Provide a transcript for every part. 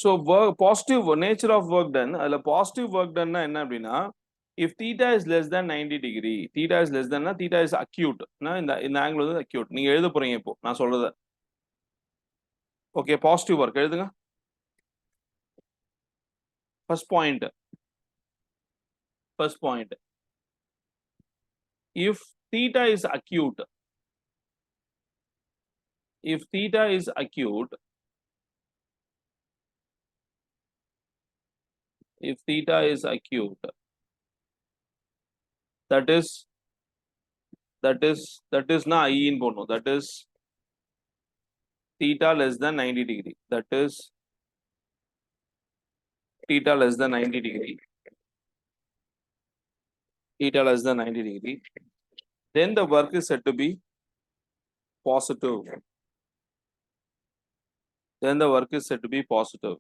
So work positive nature of work done, positive work done na enna appadina, if theta is less than 90 degree, theta is less than na theta is acute na இந்த angle வந்து acute. நீங்க எழுத போறீங்க இப்போ நான் சொல்றது. Okay, positive work எழுதுங்க. First point. If theta is acute, if theta is acute, if theta is acute, that is na I in போடணும். That is theta less than 90 degree. That is theta less than 90 degree. Theta less than 90 degree. Then the work is said to be positive. Then the work is said to be positive.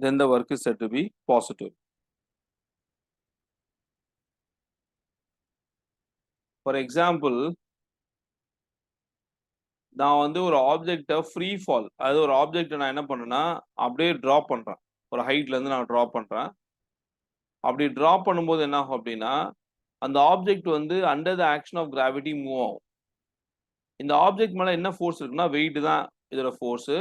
Then the work is said to be positive. For example, நான் வந்து ஒரு ஆப்ஜெக்டை free fall, அது ஒரு ஆப்ஜெக்டை நான் என்ன பண்ணேன்னா அப்படியே ட்ராப் பண்ணுறேன். ஒரு ஹைட்ல இருந்து நான் ட்ராப் பண்ணுறேன். அப்படி ட்ராப் பண்ணும்போது என்ன ஆகும் அப்படின்னா, அந்த ஆப்ஜெக்ட் வந்து under the action of gravity move ஆகும். இந்த ஆப்ஜெக்ட் மேலே என்ன ஃபோர்ஸ் இருக்குன்னா வெயிட் தான் இதோட ஃபோர்ஸு.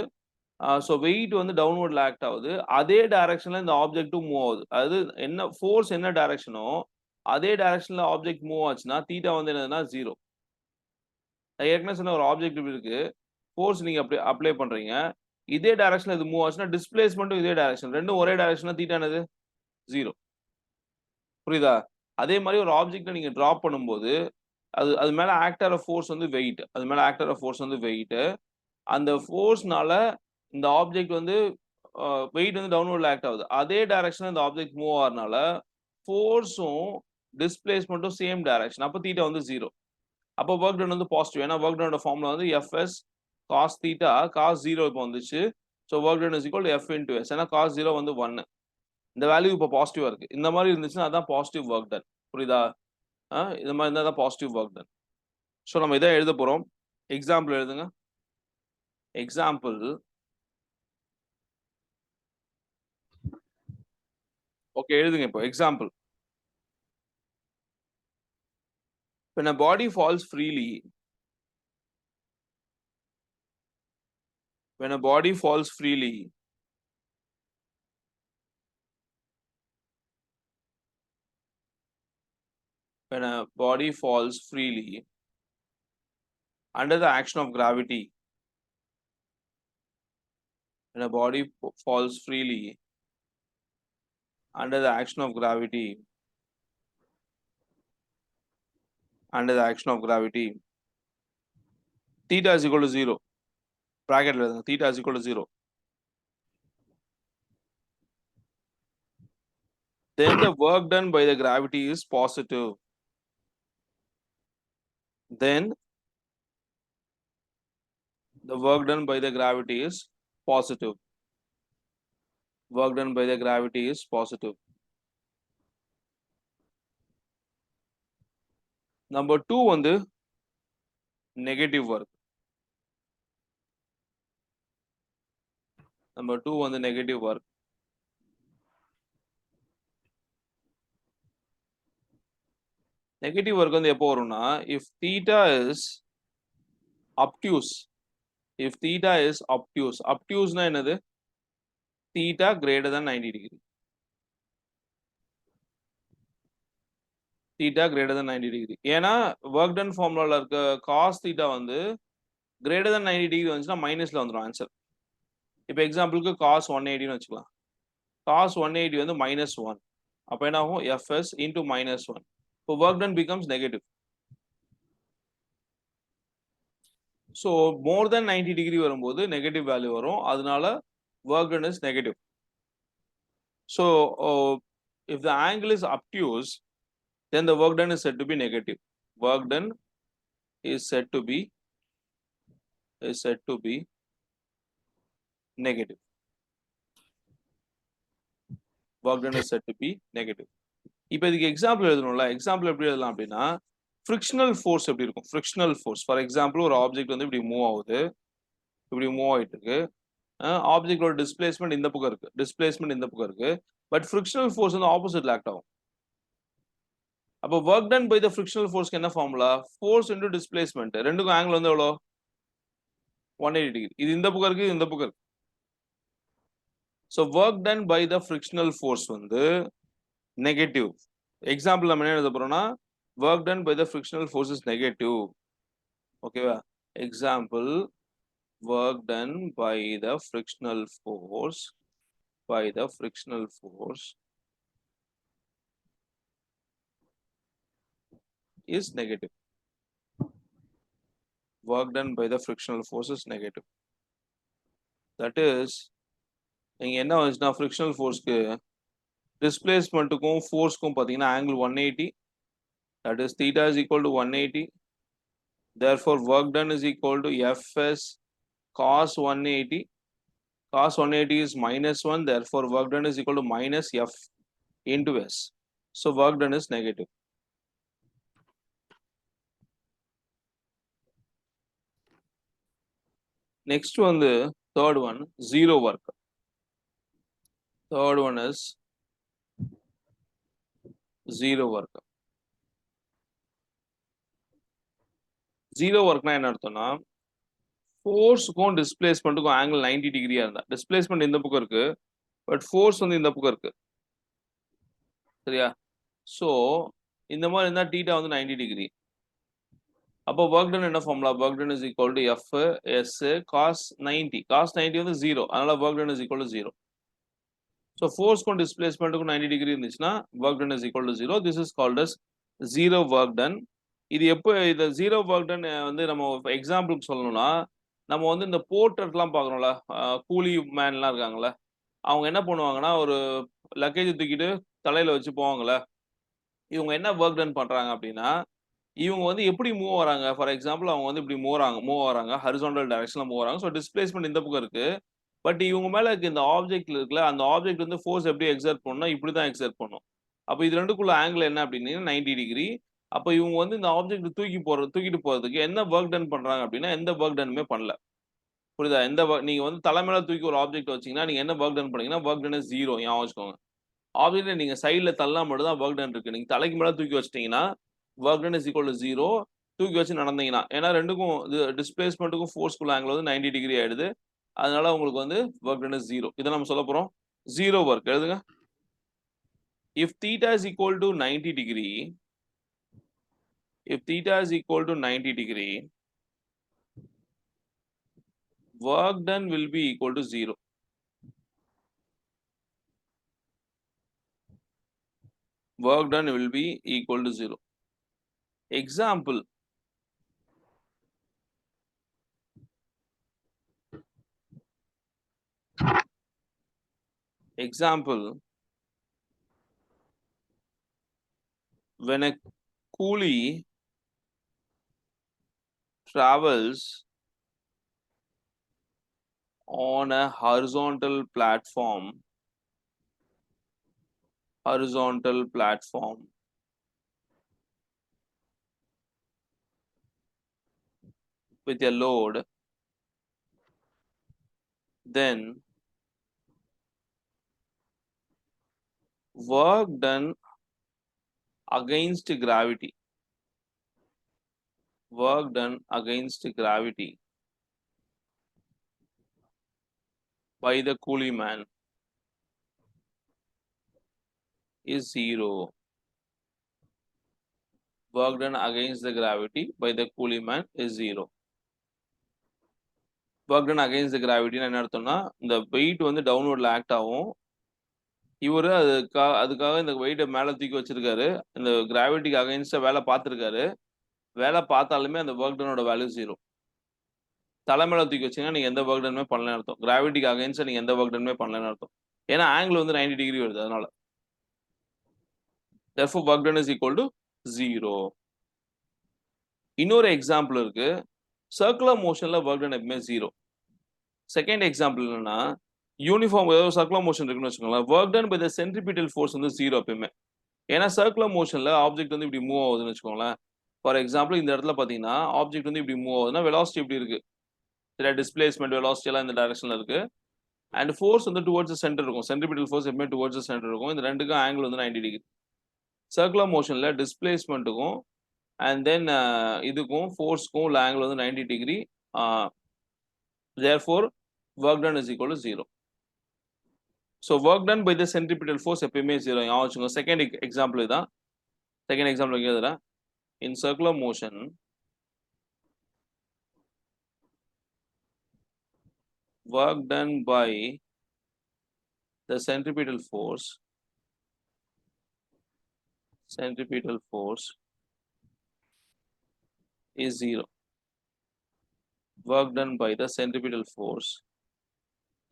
ஸோ வெயிட் வந்து டவுன்வர்டில் ஆக்ட் ஆகுது. அதே டைரக்ஷனில் இந்த ஆப்ஜெக்ட்டும் மூவ் ஆகுது. அதாவது என்ன ஃபோர்ஸ் என்ன டைரக்ஷனோ அதே டைரக்ஷனில் ஆப்ஜெக்ட் மூவ் ஆச்சுன்னா தீட்டா வந்து என்னதுன்னா 0. ஏற்கனவே சொன்ன ஒரு ஆப்ஜெக்ட் இருக்கு, ஃபோர்ஸ் நீங்க அப்ளை பண்றீங்க, இதே டைரக்ஷன்ல இது மூவ் ஆச்சுன்னா டிஸ்பிளேஸ்மெண்ட்டும் இதே டைரக்ஷன், ரெண்டும் ஒரே டைரக்ஷன்ல தீட்டா என்னது 0. புரியுதா? அதே மாதிரி ஒரு ஆப்ஜெக்ட்டை நீங்க டிராப் பண்ணும்போது அது மேல ஆக்ட் ஆகிற ஃபோர்ஸ் வந்து வெயிட், அது மேல ஆக்ட் ஆகிற ஃபோர்ஸ் வந்து வெயிட். அந்த ஃபோர்ஸ்னால இந்த ஆப்ஜெக்ட் வந்து வெயிட் வந்து டவுன்வர்ட்ல ஆக்ட் ஆகுது. அதே டைரக்ஷன்ல இந்த ஆப்ஜெக்ட் மூவ் ஆகிறதுனால ஃபோர்ஸும் டிஸ்பிளேஸ்மெண்ட்டும் சேம் டைரக்ஷன். அப்போ தீட்டா வந்து 0. அப்போ ஒர்க் டன் வந்து பாசிட்டிவ். ஏன்னா ஒர்க் டனோட ஃபார்முலா வந்து எஃப்எஸ் காஸ் தீட்டா காஸ் 0 இப்போ வந்துச்சு. So work done is equal to F into S. ஏன்னா காஸ் 0 வந்து 1. இந்த வேல்யூ இப்போ பாசிட்டிவா இருக்கு. இந்த மாதிரி இருந்துச்சுன்னா அதான் பாசிட்டிவ் ஒர்க் டன். புரியுதா? இந்த மாதிரி இருந்தால் தான் பாசிட்டிவ் ஒர்க் டன். ஸோ நம்ம இதான் எழுத போறோம். எக்ஸாம்பிள் எழுதுங்க. எக்ஸாம்பிள், ஓகே எழுதுங்க இப்போ. Example, when a body falls freely, when a body falls freely, when a body falls freely under the action of gravity, when a body falls freely under the action of gravity, under the action of gravity, theta is equal to 0. Bracket theta is equal to 0. Then the work done by the gravity is positive. Then the work done by the gravity is positive. Work done by the gravity is positive. Number 2 வந்து negative work. Number 2 வந்து negative work. Negative work வந்து எப்போ வரும்னா, if theta is obtuse, if theta is obtuse, obtuse னா என்னது? Theta greater than 90 degree. Theta greater than 90 degree. ஏன்னா work done formula இருக்க cos theta வந்து greater than 90 degree வந்துச்சுன்னா மைனஸ்ல வந்துடும் ஆன்சர். இப்போ எக்ஸாம்பிளுக்கு cos 180 வச்சுக்கலாம். cos 180 வந்து -1. அப்போ என்ன ஆகும்? fs into -1. இப்போ work done becomes negative. So more than 90 degree வரும்போது negative value வரும். அதனால work done is negative. So if the angle is obtuse, then the work done is said to be negative. Work done is said to be negative. Work done is said to be negative. இப்போ இதுக்கு example எழுதணும்ல. Example எப்படி எழுதலாம் அப்படின்னா, frictional force எப்படி இருக்கும்? Frictional force for example ஒரு object வந்து இப்படி மூவ் ஆகுது, இப்படி மூவ் ஆயிட்டு இருக்கு. ஆப்ஜெக்டோட டிஸ்பிளேஸ்மெண்ட் இந்த பக்கம் இருக்கு, டிஸ்பிளேஸ்மெண்ட் இந்த பக்கம் இருக்கு. பட் ஃப்ரிக்ஷனல் ஃபோர்ஸ் வந்து ஆப்போசிட்ல ஆக்ட் ஆகும். அப்போ work done by the frictional ஃபோர்ஸ்க்கு என்ன ஃபார்முலா? Force into displacement. ரெண்டுக்கும் ஆங்கிள் வந்து எவ்வளோ? 180 டிகிரி. இது இந்த பக்கம் இருக்கு, இந்த பக்கம் இருக்கு. So work done by the frictional force வந்து நெகட்டிவ். எக்ஸாம்பிள் நம்ம என்ன எழுத போறோம்னா work done by the frictional force is negative. ஓகேவா? Example work done by the frictional force is negative. Work done by the frictional force is negative. That is, இங்க என்ன வந்துச்சுன்னா frictional forceக்கு டிஸ்பிளேஸ்மெண்ட்டுக்கும் ஃபோர்ஸ்க்கும் பார்த்தீங்கன்னா angle 180. That is theta is equal to 180. Therefore work done is equal to Fs cos 180. Cos 180 is -1. Therefore work done is equal to minus F into S. So work done is negative. Next one, the third one, zero work. Third one is zero work. Zero work na என்ன அர்த்தம்னா ஃபோர்ஸ்க்கும் டிஸ்பிளேஸ்மெண்ட்டுக்கும் angle 90 டிகிரியா இருந்தா displacement இந்த பக்கம் இருக்கு, but force வந்து இந்த பக்கம் இருக்கு. சரியா? ஸோ இந்த மாதிரி இருந்தா டீட்டா வந்து 90 டிகிரி. அப்போ ஒர்க் டன் என்ன formula? Work done is equal to F S cos 90. Cos 90 வந்து 0, அதனால work done is equal to 0. So ஃபோர்ஸ்க்கும் டிஸ்பிளேஸ்மெண்ட்டுக்கும் 90 டிகிரி இருந்துச்சுன்னா work done is equal to 0. This is called as zero work done. இது எப்போ இது zero work done வந்து நம்ம எக்ஸாம்பிளுக்கு சொல்லணும்னா நம்ம வந்து இந்த போர்ட்டர்லாம் பார்க்குறோம்ல, கூலி மேன்லாம் இருக்காங்களே, அவங்க என்ன பண்ணுவாங்கன்னா ஒரு லக்கேஜ் தூக்கிட்டு தலையில வச்சு போவாங்கல்ல, இவங்க என்ன ஒர்க் டன் பண்றாங்க அப்படின்னா இவங்க வந்து எப்படி மூவ் வராங்க? ஃபார் எக்ஸாம்பிள் அவங்க வந்து இப்படி மூவ் வராங்க ஹரிசாண்டல் டைரக்ஷன்ல மூவ் வராங்க. ஸோ டிஸ்பிளேஸ்மெண்ட் இந்த பக்கம் இருக்கு. பட் இவங்க மேல இருக்க இந்த ஆப்ஜெக்ட்ல இருக்குல்ல, அந்த ஆப்ஜெக்ட் வந்து ஃபோர்ஸ் எப்படி எக்ஸர்ட் பண்ணணும்னா இப்படி தான் எக்ஸர்ட் பண்ணும். அப்போ இது ரெண்டுக்குள்ள ஆங்கிள் என்ன அப்படின்னா 90 டிகிரி. அப்போ இவங்க வந்து இந்த ஆப்ஜெக்ட் தூக்கிட்டு போறதுக்கு என்ன ஒர்க் டன் பண்றாங்க அப்படின்னா எந்த ஒர்க் டனுமே பண்ணல. புரியுதா? நீங்க வந்து தலைமையில தூக்கி ஒரு ஆப்ஜெக்ட் வச்சீங்கன்னா நீங்க என்ன ஒர்க் டன் பண்ணீங்கன்னா ஒர்க் டன் இஸ் 0. ஞாபகம் வச்சுக்கோங்க. ஆப்ஜெக்ட் நீங்க சைட்ல தள்ளா மட்டும் தான் ஒர்க் டன் இருக்கு. நீங்க தலைக்கு மேல தூக்கி வச்சிட்டீங்கன்னா work done is equal to 0. தூக்கி வச்சு நடந்தீங்கன்னா, ஏன்னா ரெண்டுக்கும் இது டிஸ்பிளேஸ்மெண்ட்டுக்கும் ஃபோர்ஸ்க்குள்ள ஆங்கிள் வந்து 90 டிகிரி ஆயிடுது. அதனால உங்களுக்கு வந்து ஒர்க் டன் இஸ் 0. இதை நம்ம சொல்ல போறோம் ஜீரோ ஒர்க். எழுதுங்க. If theta is equal to 90 degree, work done will be equal to 0. Work done will be equal to 0. Example. When a coolie travels on a horizontal platform with a load, then work done against gravity by the coolie man is 0. Work done against the gravity by the coolie man is 0. Work done against the gravity என்ன அர்த்தம்னா இந்த wait வந்து டவுன்வர்ட்ல act ஆகும். இவரு அதுக்காக இந்த வெயிட்டை மேல தூக்கி வச்சிருக்காரு. இந்த கிராவிட்டிக்கு அகைன்ஸ்டா வேலை பார்த்துருக்காரு. வேலை பார்த்தாலுமே அந்த ஒர்க் டனோட வேல்யூ 0. தலைமையில தூக்கி வச்சீங்கன்னா நீங்க எந்த ஒர்க் டனுமே பண்ணலன்னு அர்த்தம். கிராவிட்டிக்கு அகைன்ஸ்டா நீங்க எந்த ஒர்க் டனுமே பண்ணலன்னு அர்த்தம். ஏன்னா ஆங்கிள் வந்து 90 டிகிரி வருது. அதனால therefore work done is equal to 0. இன்னொரு எக்ஸாம்பிள் இருக்கு. சர்க்குலர் மோஷன்ல ஒர்க் டன் எப்பவுமே 0. செகண்ட் எக்ஸாம்பிள் என்னன்னா யூனிஃபார்ம் ஏதோ சர்க்குலர் மோஷன் இருக்குன்னு வச்சுக்கோங்களேன். Work done by the centripetal force வந்து 0 எப்பயுமே. ஏன்னா சர்க்குலர் மோஷன்ல ஆப்ஜெக்ட் வந்து இப்படி மூவ் ஆகுதுன்னு வச்சுக்கோங்களேன். ஃபார் எக்ஸாம்பிள் இந்த இடத்துல பார்த்தீங்கன்னா, ஆப்ஜெக்ட் வந்து இப்படி மூவ் ஆகுதுன்னா, வெலாசிட்டி இப்படி இருக்கு. சரியா? டிஸ்பிளேஸ்மென்ட், வெலாசிட்டி எல்லாம் இந்த டைரக்ஷன்ல இருக்கு. அண்ட் ஃபோர்ஸ் வந்து டுவர்ட்ஸ் த சென்டர் இருக்கும். சென்ட்ரிபிட்டல் ஃபோர்ஸ் எப்பவுமே டுவர்ட்ஸ் த சென்டர் இருக்கும். இந்த 2க்கும் ஆங்கிள் வந்து 90 டிகிரி. சர்க்குலர் மோஷன்ல டிஸ்பிளேஸ்மென்ட்டுக்கும் அண்ட் தென் இதுக்கும் ஃபோர்ஸ்க்கும் உள்ள ஆங்கிள் வந்து 90 degree. Therefore work done is equal to 0. So work done by the centripetal force எப்பயுமே 0. ஞாபகம் வச்சுக்கோங்க. செகண்ட் எக்ஸாம்பிள் இதுதான். செகண்ட் எக்ஸாம்பிள் இங்க எழுதுறேன். In circular motion work done by the centripetal force is 0. Work done by the centripetal force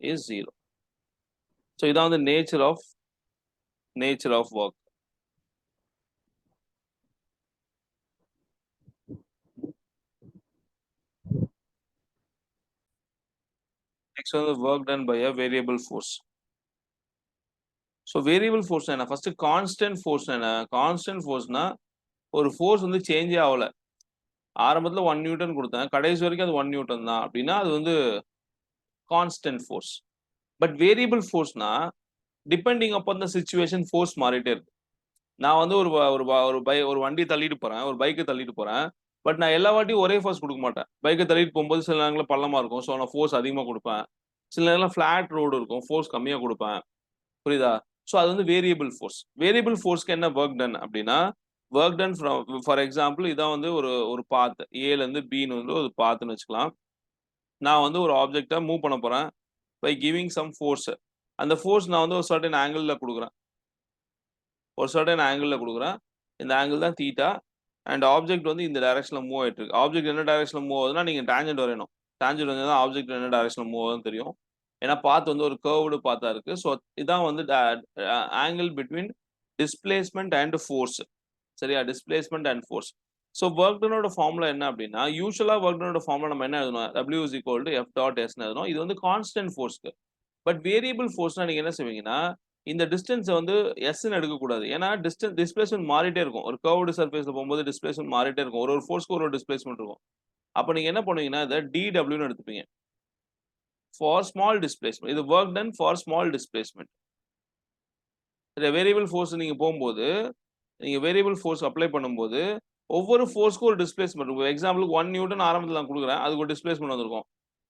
is 0. So இதான் வந்து nature of work. Next one is work done by a variable force. So variable force என்ன? First constant force என்ன? Constant force னா ஒரு force வந்து சேஞ்சே ஆகல. ஆரம்பத்துல 1 Newton கொடுத்தேன், கடைசி வரைக்கும் அது 1 நியூட்டன் தான் அப்படின்னா அது வந்து கான்ஸ்டன்ட் ஃபோர்ஸ். பட் வேரியபிள் ஃபோர்ஸ்னா depending upon the situation force மாறிட்டே இருக்கு. நான் வந்து ஒரு வண்டி தள்ளிட்டு போறேன், ஒரு பைக்கை தள்ளிட்டு போறேன். பட் நான் எல்லா வாட்டியும் ஒரே ஃபோர்ஸ் கொடுக்க மாட்டேன். பைக்கை தள்ளிட்டு போகும்போது சில நேரங்களில் பள்ளமா இருக்கும், ஸோ நான் ஃபோர்ஸ் அதிகமாக கொடுப்பேன். சில நேரம் ஃபிளாட் ரோடு இருக்கும், ஃபோர்ஸ் கம்மியாக கொடுப்பேன். புரியுதா? ஸோ அது வந்து வேரியபிள் ஃபோர்ஸ். வேரியபிள் ஃபோர்ஸ்க்கு என்ன ஒர்க் டன் அப்படின்னா, ஒர்க் டன் ஃபார் எக்ஸாம்பிள் இதான் வந்து ஒரு பாத், ஏலேருந்து பின்னு வந்து ஒரு பாத்துன்னு வச்சுக்கலாம். நான் வந்து ஒரு ஆப்ஜெக்டை மூவ் பண்ண போறேன் பை கிவிங் சம் ஃபோர்ஸ். அந்த ஃபோர்ஸ் நான் வந்து ஒரு சர்டன் ஆங்கிளில் கொடுக்குறேன். இந்த ஆங்கிள் தான் தீட்டா. அண்ட் ஆப்ஜெக்ட் வந்து இந்த டைரக்ஷன்ல மூவ் ஆயிட்டு இருக்கு. ஆப்ஜெக்ட் என்ன டைரக்ஷன்ல மூவ் ஆகுதுன்னா நீங்க டேஞ்சன்ட் வரையணும். டேஞ்சன்ட் வந்து தான் ஆப்ஜெக்ட் என்ன டைரக்ஷன்ல மூவ் ஆகுதுன்னு தெரியும். ஏன்னா பாத் வந்து ஒரு கர்வ்டு பாத்தா இருக்கு. ஸோ இதான் வந்து angle between displacement and force. சரியா? Displacement and force. So work டனோட ஃபார்முலா என்ன அப்படின்னா, யூஸ்வலா ஒர்க் டனோட ஃபார்முலா நம்ம என்ன எழுதணும்? W is equal to F dot S எழுதணும். இது வந்து கான்ஸ்டன்ட் ஃபோர்ஸ்க்கு. பட் வேரியபிள் ஃபோர்ஸ்னா நீங்க என்ன செய்வீங்கன்னா, இந்த டிஸ்டன்ஸை வந்து எஸ்ன்னு எடுக்கக்கூடாது. ஏன்னா டிஸ்பிளேஸ்மெண்ட் மாறிட்டே இருக்கும். ஒரு கர்வ்டு சர்ஃபேஸ்ல போகும்போது டிஸ்பிளேஸ்மெண்ட் மாறிட்டே இருக்கும். ஒரு ஃபோர்ஸ்க்கு ஒரு டிஸ்பிளேஸ்மெண்ட் இருக்கும். அப்ப நீங்க என்ன பண்ணுவீங்கன்னா, இதை DWன்னு எடுத்துப்பீங்க. For small displacement. இது work done for small displacement. இந்த வேரியபிள் ஃபோர்ஸ் நீங்க போகும்போது, நீங்க வேரியபிள் ஃபோர்ஸ் அப்ளை பண்ணும்போது, ஒவ்வொரு ஃபோர்ஸ்க்கும் ஒரு டிஸ்பிளேஸ்மெண்ட் இருக்கும். எக்ஸாம்பிளுக்கு 1 நியூட்டன் ஆரம்பத்தில் நான் கொடுக்குறேன். அதுக்கு ஒரு டிஸ்பிளேஸ்மெண்ட் வந்திருக்கும்.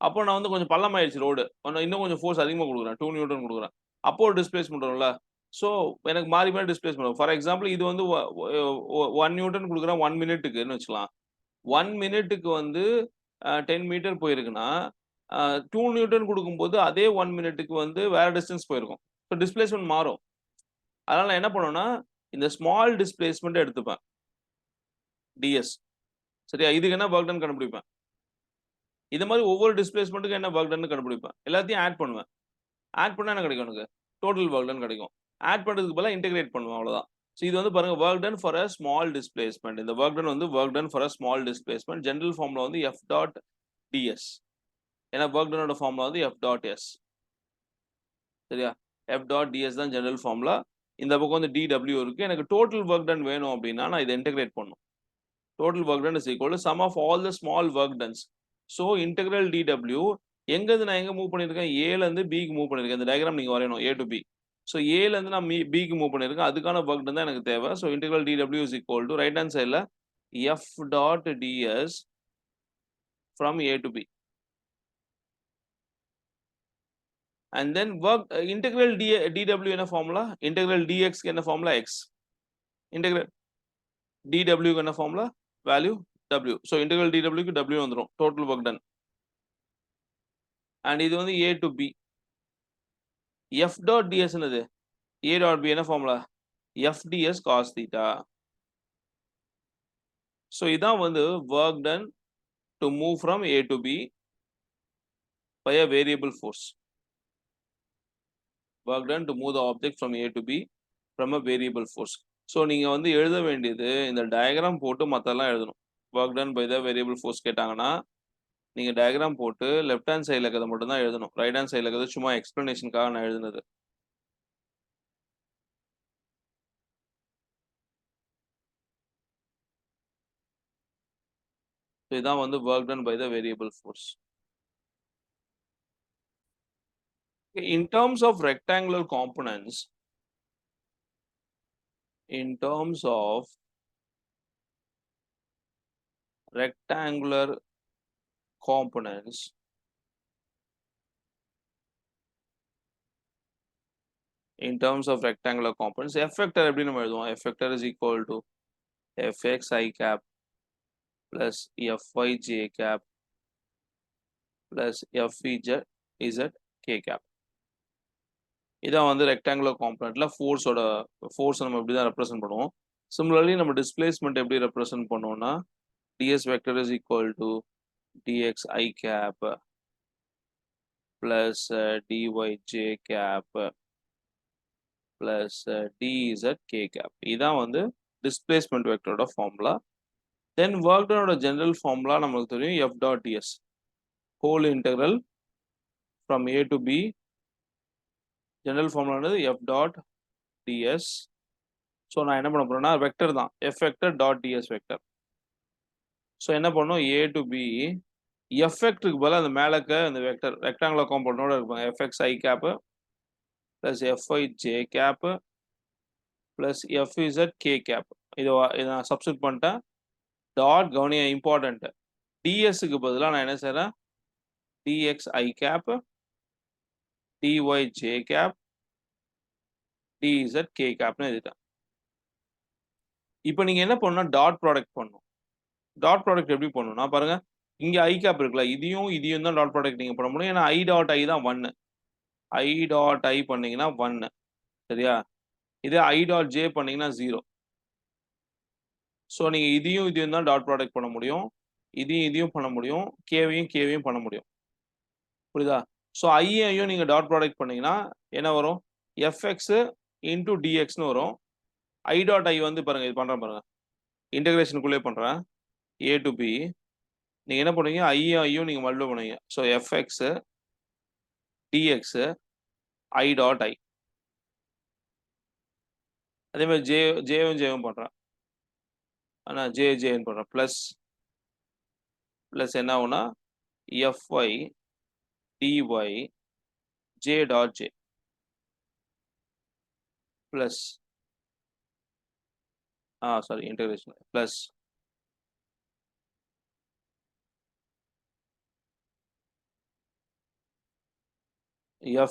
அப்போ நான் வந்து கொஞ்சம் பள்ளமாயிடுச்சு ரோடு. இன்னும் கொஞ்சம் ஃபோர்ஸ் அதிகமாக கொடுக்குறேன். 2 நியூட்டன் கொடுக்குறேன். அப்போ ஒரு டிஸ்பிளேஸ்மெண்ட் வரும்ல. ஸோ எனக்கு மாறி மாறி டிஸ்பிளேஸ்மெண்ட் வரும். ஃபார் எக்ஸாம்பிள் இது வந்து 1 நியூட்டன் கொடுக்குறேன் 1 மினிட்டுக்குன்னு வச்சுக்கலாம். 1 மினிட்டுக்கு வந்து 10 மீட்டர் போயிருக்குன்னா, 2 நியூட்டன் கொடுக்கும்போது அதே 1 மினிட்டுக்கு வந்து வேற டிஸ்டன்ஸ் போயிருக்கும். ஸோ டிஸ்பிளேஸ்மெண்ட் மாறும். அதனால நான் என்ன பண்ணுவேன்னா, இந்த ஸ்மால் டிஸ்பிளேஸ்மெண்ட் எடுத்துப்பேன். டிஎஸ். சரியா? இதுக்கு என்ன ஒர்க் டன் கண்டுபிடிப்பேன். இது மாதிரி ஒவ்வொரு டிஸ்பிளேஸ்மெண்ட்டுக்கு என்ன ஒர்க் டன் கண்டுபிடிப்பேன். எல்லாத்தையும் ஆட் பண்ணுவேன். ஆட் பண்ணா என்ன கிடைக்கும் எனக்கு? டோட்டல் ஒர்க் டன் கிடைக்கும். ஆட் பண்றதுக்கு பதிலா இன்டகிரேட் பண்ணுவேன், அவ்வளவுதான். ஸோ இது வந்து பாருங்க, work done for a small displacement. இந்த ஒர்க் டன் வந்து work done for a small displacement. General formula வந்து F டாட் டிஎஸ். ஏன்னா ஒர்க் டனோட ஃபார்முலா வந்து F டாட் எஸ். சரியா? F டாட் டிஎஸ் தான் ஜெனரல் ஃபார்முலா. இந்த பக்கம் வந்து DW இருக்கு. எனக்கு டோட்டல் ஒர்க் டன் வேணும் அப்படின்னா நான் இதை இன்டகிரேட் பண்ணணும். Total work done is equal to sum of all the small work done. So integral dw எங்க இருந்து நான் எங்க மூவ் பண்ணிருக்கேன்? ஏல இருந்து பிக்கு மூவ் பண்ணிருக்கேன். இந்த டயக்ராம் நீங்க வரையணும், A to B. ஸோ ஏல இருந்து நான் பிக்கு மூவ் பண்ணிருக்கேன். அதுக்கான ஒர்க் டன் தான் எனக்கு தேவை. So integral dw is equal to right hand சைடில் F dot ds from A to B. And then work integral dw என்ன ஃபார்முலா? integral dx என்ன ஃபார்முலா? x. integral dw என்ன formula? Value W. So integral dw க்கு W வந்துரும். Total work done. And இது வந்து A to B. F dot ds என்னது? A dot B என்ன formula? F ds cos theta. So இதான் வந்து work done to move from A to B by a variable force. Work done to move the object from A to B from a variable force. So நீங்க வந்து எழுத வேண்டியது இந்த diagram போட்டு மற்றெல்லாம் எழுதணும். work done by the variable force கேட்டாங்கன்னா நீங்க டயக்ராம் போட்டு லெஃப்ட் ஹேண்ட் சைடில் இருக்கிறத மட்டும் தான் எழுதணும். ரைட் ஹேண்ட் சைடில் இருக்கிறது சும்மா எக்ஸ்பிளனேஷனுக்காக நான் எழுதுனது. So இதான் வந்து work done by the variable force. In terms of rectangular components, in terms of rectangular components, in terms of rectangular components, F vector எப்படி நம்ம எழுதுவோம்? F vector is equal to Fx I cap plus Fy j cap plus Fz z k cap. இதான் வந்து rectangular காம்பனண்ட்ல ஃபோர்ஸோட force நம்ம இப்படி தான் represent பண்ணுவோம். Similarly நம்ம டிஸ்பிளேஸ்மெண்ட் எப்படி ரெப்ரசென்ட் பண்ணுவோம்னா ds vector is equal to dx I cap plus dy j cap plus dz k cap. இதான் வந்து டிஸ்பிளேஸ்மெண்ட் வெக்டரோட ஃபார்முலா. தென் ஒர்க் டனோட ஜெனரல் ஃபார்முலா நமக்கு தெரியும் f dot ds whole integral from a to b. General formula f dot ds. So நான் என்ன பண்ண போறேன்னா வெக்டர் தான் f vector dot ds vector. So என்ன பண்ணும் a to b f vectorக்கு பதிலாக அந்த மேலக்க அந்த வெக்டர் ரெக்டாங்குலர் காம்பவுண்டோட இருப்பாங்க fx I cap plus fy j cap plus fz k cap. இதை நான் சப்ஸ்டிட் பண்ணிட்டேன். டாட் கவனியா இம்பார்ட்டன்ட் dsக்கு பதிலாக நான் என்ன செய்றேன் dx I cap dy j cap dz k capனு எழுதிட்டேன். இப்போ நீங்க என்ன பண்ணணும் டாட் ப்ராடக்ட் பண்ணணும். டாட் ப்ராடக்ட் எப்படி பண்ணணும்னா பாருங்க இங்க ஐ கேப் இருக்குல்ல இதையும் தான் டாட் ப்ராடக்ட் நீங்க பண்ண முடியும். ஏன்னா ஐ டாட் ஐ தான் 1. ஐ டாட் ஐ பண்ணீங்கன்னா 1 சரியா. இதே ஐ டாட் ஜே பண்ணீங்கன்னா 0. ஸோ நீங்க இதையும் தான் டாட் ப்ராடக்ட் பண்ண முடியும். இதையும் பண்ண முடியும். கேவையும் பண்ண முடியும். புரியுதா? ஸோ ஐயும் நீங்க டாட் ப்ராடக்ட் பண்ணீங்கன்னா என்ன வரும் எஃப்எக்ஸ் இன்டூ டிஎக்ஸ்னு வரும். ஐ டாட் ஐ வந்து பாருங்க இது பண்றேன் பாருங்க இன்டகிரேஷனுக்குள்ளே பண்றேன் ஏ டு பி. நீங்க என்ன பண்ணுவீங்க ஐயும் நீங்க மல்டிப்ளை பண்ணுவீங்க. So FX dx I dot I. அதே மாதிரி ஜேவும் பண்றேன். ஆனால் ஜேன்னு பண்றேன் ப்ளஸ் என்ன ஆகும்னா FI DY J dot J plus sorry integration plus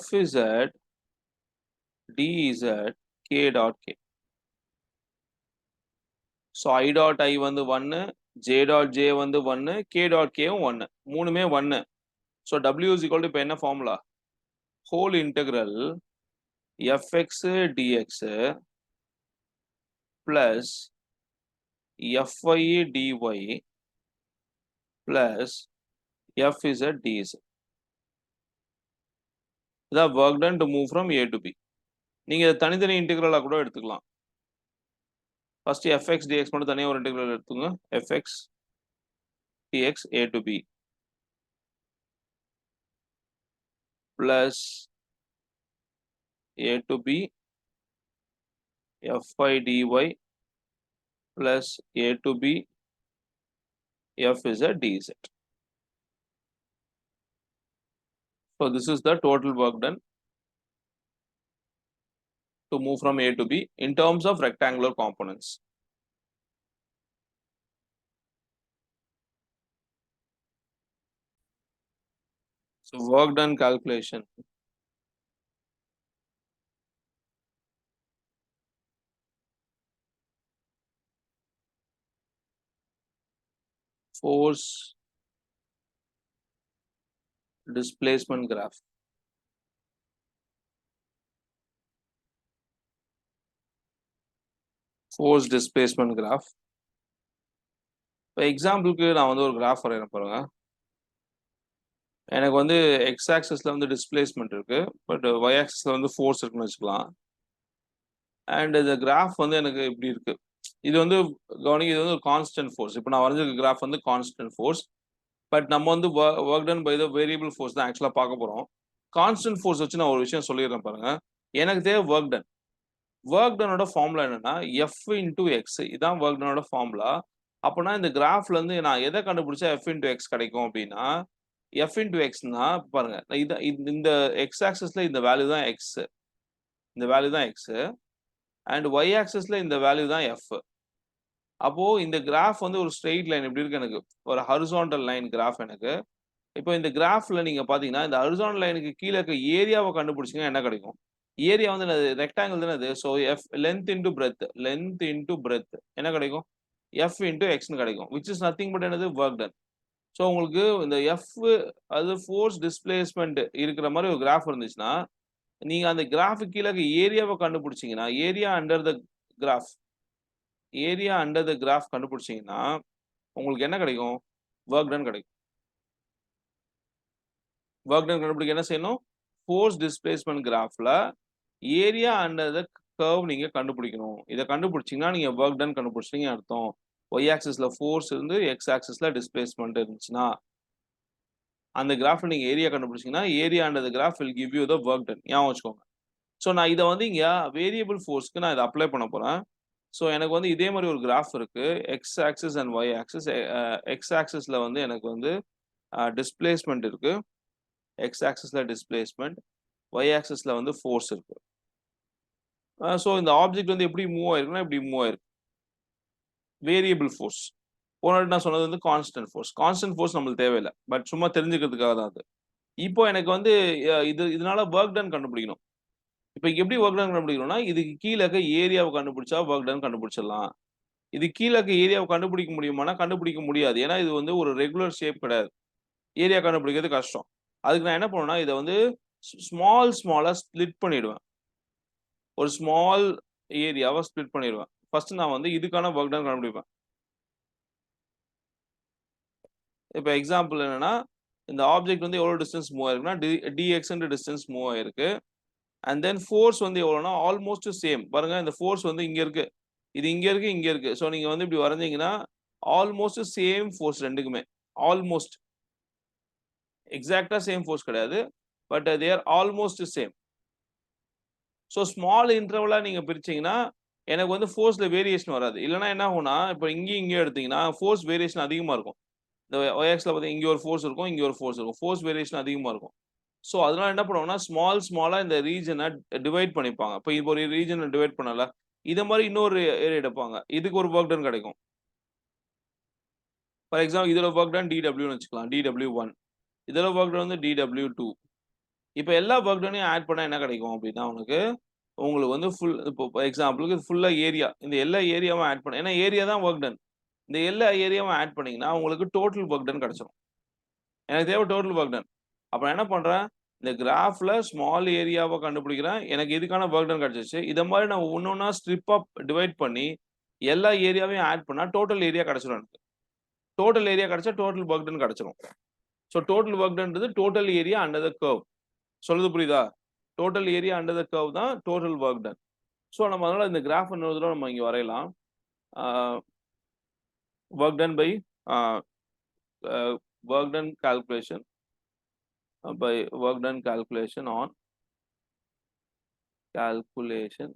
FZ DZ K dot K. So I dot I வந்து 1, J dot J வந்து 1, K dot K 1. மூணுமே 1. So W is equal to இப்போ என்ன formula whole integral fx dx plus fy dy plus fz dz. இதான் work done to move from A to B. நீங்க தனித்தனி இன்டெகிரலா கூட எடுத்துக்கலாம். ஃபர்ஸ்ட் fx dx மட்டும் தனியா ஒரு இன்டெகிரல் எடுத்துங்க. fx dx A to B plus A to B fy dy plus A to B fz dz. So this is the total work done to move from A to B in terms of rectangular components. So work done calculation. Force displacement graph. Force displacement graph. இப்போ எக்ஸாம்பிளுக்கு நான் வந்து ஒரு graph வரையறேன் பாருங்க. எனக்கு வந்து X ஆக்சிஸ்ல வந்து displacement இருக்கு, பட் ஒய் ஆக்சிஸ்ல வந்து ஃபோர்ஸ் இருக்குன்னு வச்சுக்கலாம். அண்ட் இந்த கிராஃப் வந்து எனக்கு இப்படி இருக்கு. இது வந்து கவனிக்க இது வந்து ஒரு கான்ஸ்டன்ட் ஃபோர்ஸ். இப்போ நான் வரைஞ்சிருக்க கிராஃப் வந்து கான்ஸ்டன்ட் ஃபோர்ஸ். பட் நம்ம வந்து work done by the variable force தான் ஆக்சுவலாக பார்க்க போகிறோம். கான்ஸ்டன்ட் ஃபோர்ஸ் வச்சு நான் ஒரு விஷயம் சொல்லிடுறேன் பாருங்க. எனக்கு தேவை ஒர்க் டன். ஒர்க் டனோட ஃபார்முலா என்னன்னா எஃப் இன்டூ எக்ஸ். இதான் ஒர்க் டனோட ஃபார்முலா. அப்பனா இந்த கிராஃப்ல இருந்து நான் எத கண்டுபிடிச்சா f இன்டு x கிடைக்கும் அப்படின்னா, f இன்டு xன்னா பாருங்க. இந்த x ஆக்சிஸ்ல இந்த வேல்யூ தான் x. இந்த வேல்யூ தான் x. அண்ட் y ஆக்சிஸ்ல இந்த வேல்யூ தான் f. அப்போ இந்த கிராஃப் வந்து ஒரு ஸ்ட்ரெயிட் லைன் இப்படி இருக்கு எனக்கு. ஒரு ஹாரிசான்டல் லைன் கிராஃப் எனக்கு. இப்போ இந்த கிராஃப்ல நீங்க பார்த்தீங்கன்னா, இந்த ஹாரிசான்டல் லைனுக்கு கீழ இருக்க ஏரியாவ கண்டுபிடிச்சீங்கன்னா என்ன கிடைக்கும்? ஏரியா வந்து என்னது? ரெக்டாங்கிள் தானே அது. So length into breadth. Length into breadth என்ன கிடைக்கும்? f இன்டு xன்னு கிடைக்கும். விச் இஸ் நத்திங் பட் என்னது? Work done. ஸோ உங்களுக்கு இந்த F அது ஃபோர்ஸ் டிஸ்பிளேஸ்மென்ட் இருக்கிற மாரி ஒரு கிராஃப் இருந்துச்சுன்னா, நீங்க அந்த கிராஃப்க்கு கீழ ஏரியாவ கண்டுபிடிச்சீங்கன்னா, ஏரியா அண்டர் த கிராஃப் கண்டுபிடிச்சீங்கன்னா, உங்களுக்கு என்ன கிடைக்கும்? வொர்க் டன் கிடைக்கும். வொர்க் டன் கண்டுபிடிக்க என்ன செய்யணும்? ஃபோர்ஸ் டிஸ்பிளேஸ்மென்ட் கிராஃப்ல ஏரியா அண்டர் த கர்வ் நீங்க கண்டுபிடிக்கணும். இத கண்டுபிடிச்சீங்கன்னா, நீங்க வொர்க் டன் கண்டுபிடிச்சிட்டீங்கன்னு அர்த்தம். Y ஆக்சிஸ்ல ஃபோர்ஸ் இருந்து X ஆக்சிஸ்ல டிஸ்பிளேஸ்மென்ட் இருந்துச்சுன்னா, அந்த கிராஃப்ல நீங்க ஏரியா கண்டுபிடிச்சீங்கன்னா, area under the graph will give you the work done. ஞாபகம் வச்சுக்கோங்க. ஸோ நான் இத வந்து இங்க வேரியபிள் ஃபோர்ஸ்க்கு நான் இத அப்ளை பண்ண போறேன். ஸோ எனக்கு வந்து இதே மாரி ஒரு கிராஃப் இருக்கு. X axis and Y axis. X ஆக்சிஸ்ல வந்து எனக்கு வந்து டிஸ்பிளேஸ்மென்ட் இருக்கு. X ஆக்சிஸ்ல டிஸ்பிளேஸ்மென்ட். Y ஆக்சிஸ்ல வந்து ஃபோர்ஸ் இருக்கு. ஸோ இந்த ஆப்ஜெக்ட் வந்து எப்படி மூவ் ஆயிருக்குன்னா, இப்படி மூவ் ஆயிருக்கு. Variable force. போன வாட்டி நான் சொன்னது வந்து கான்ஸ்டன்ட் ஃபோர்ஸ். கான்ஸ்டன்ட் ஃபோர்ஸ் நம்மளுக்கு தேவையில்ல. பட் சும்மா தெரிஞ்சுக்கிறதுக்காக தான் அது. இப்போ எனக்கு வந்து இதனால வொர்க் டன் கண்டுபிடிக்கணும். இப்ப எப்படி வொர்க் டன் கண்டுபிடிக்கணும்னா, இதுக்கு கீழ இருக்க ஏரியாவ கண்டுபிடிச்சா வொர்க் டன் கண்டுபிடிச்சிடலாம். இது கீழ இருக்க ஏரியாவ கண்டுபிடிக்க முடியுமானா, கண்டுபிடிக்க முடியாது. ஏன்னா இது வந்து ஒரு ரெகுலர் ஷேப் கிடையாது. ஏரியா கண்டுபிடிக்கிறது கஷ்டம். அதுக்கு நான் என்ன பண்ணுவேன்னா, இத வந்து ஸ்மாலா ஸ்ப்ளிட் பண்ணிடுவேன். ஒரு ஸ்மால் ஏரியாவ ஸ்ப்ளிட் பண்ணிருவேன். ஃபர்ஸ்ட் நான் வந்து இதுக்கான வொர்க் டன் கண்டுபிடிப்பேன். இப்ப எக்ஸாம்பிள் என்னன்னா, இந்த ஆப்ஜெக்ட் வந்து எவ்வளோ டிஸ்டன்ஸ் மூவ் ஆயிருக்குன்னா, dxன்ற டிஸ்டன்ஸ் மூவ் ஆயிருக்கு. அண்ட் தென் ஃபோர்ஸ் வந்து எவ்வளோனா, ஆல்மோஸ்ட் சேம். பாருங்க இந்த ஃபோர்ஸ் வந்து இங்க இருக்கு. இது இங்க இருக்கு, இங்க இருக்கு. ஸோ நீங்க வந்து இப்படி வரைஞ்சீங்கன்னா, ஆல்மோஸ்ட் சேம் ஃபோர்ஸ் 2க்குமே. ஆல்மோஸ்ட். எக்ஸாக்ட்டா சேம் ஃபோர்ஸ் கிடையாது. But they are almost same. So small இன்டர்வலா நீங்க பிரிச்சீங்கன்னா, எனக்கு வந்து ஃபோர்ஸ்ல வேரியேஷன் வராது. இல்லன்னா என்ன ஆகும்னா, இப்ப இங்கேயும் இங்கேயும் எடுத்தீங்கன்னா, ஃபோர்ஸ் வேரியேஷன் அதிகமா இருக்கும். இந்த ஒய் ஆக்ஸ்ல பார்த்தீங்கன்னா, இங்க ஒரு ஃபோர்ஸ் இருக்கும், இங்க ஒரு ஃபோர்ஸ் இருக்கும். ஃபோர்ஸ் வேரியேஷன் அதிகமா இருக்கும். ஸோ அதனால என்ன பண்ணுவாங்கன்னா, ஸ்மாலா இந்த ரீஜன டிவைட் பண்ணிப்பாங்க. இப்ப இப்போ ஒரு ரீஜன டிவைட் பண்ணல. இத மாரி இன்னொரு ஏரியா எடுப்பாங்க. இதுக்கு ஒரு வொர்க் டன் கிடைக்கும். ஃபார் எக்ஸாம்பிள் இதோட வொர்க் டன் DWன்னு வச்சுக்கலாம். DW1. இதோட வொர்க் டன் வந்து DW2. இப்ப எல்லா வொர்க் டனையும் ஆட் பண்ணா என்ன கிடைக்கும் அப்டின்னா, உங்களுக்கு வந்து இப்போ எக்ஸாம்பிளுக்கு ஃபுல்லா ஏரியா. இந்த எல்லா ஏரியாவும் ஆட் பண்ண ஏன்னா ஏரியா தான் வொர்க் டன். இந்த எல்லா ஏரியாவும் ஆட் பண்ணீங்கன்னா, உங்களுக்கு டோட்டல் வொர்க் டன் கிடைச்சிரும். எனக்கு தேவை டோட்டல் வொர்க் டன். அப்ப நான் என்ன பண்றேன், இந்த கிராஃப்ல ஸ்மால் ஏரியாவ கண்டுபிடிக்கிறேன். எனக்கு இதுக்கான வொர்க் டன் கிடைச்சிருச்சு. இத மாரி நான் ஒண்ணொண்ணா ஸ்ட்ரிப்பா டிவைட் பண்ணி, எல்லா ஏரியாவையும் ஆட் பண்ணா டோட்டல் ஏரியா கிடைச்சிரும் எனக்கு. டோட்டல் ஏரியா கிடைச்சா டோட்டல் வொர்க் டன் கிடைச்சிரும். ஸோ டோட்டல் வொர்க் டன்றது total area under the curve. சொல்றது புரியுதா? Total area under the curve தான் டோட்டல் வொர்க் டன். ஸோ நம்ம அதனால இந்த கிராஃப் இன்னொரு தடவ நம்ம இங்க வரையலாம். Ah work done by ah a work done calculation on calculation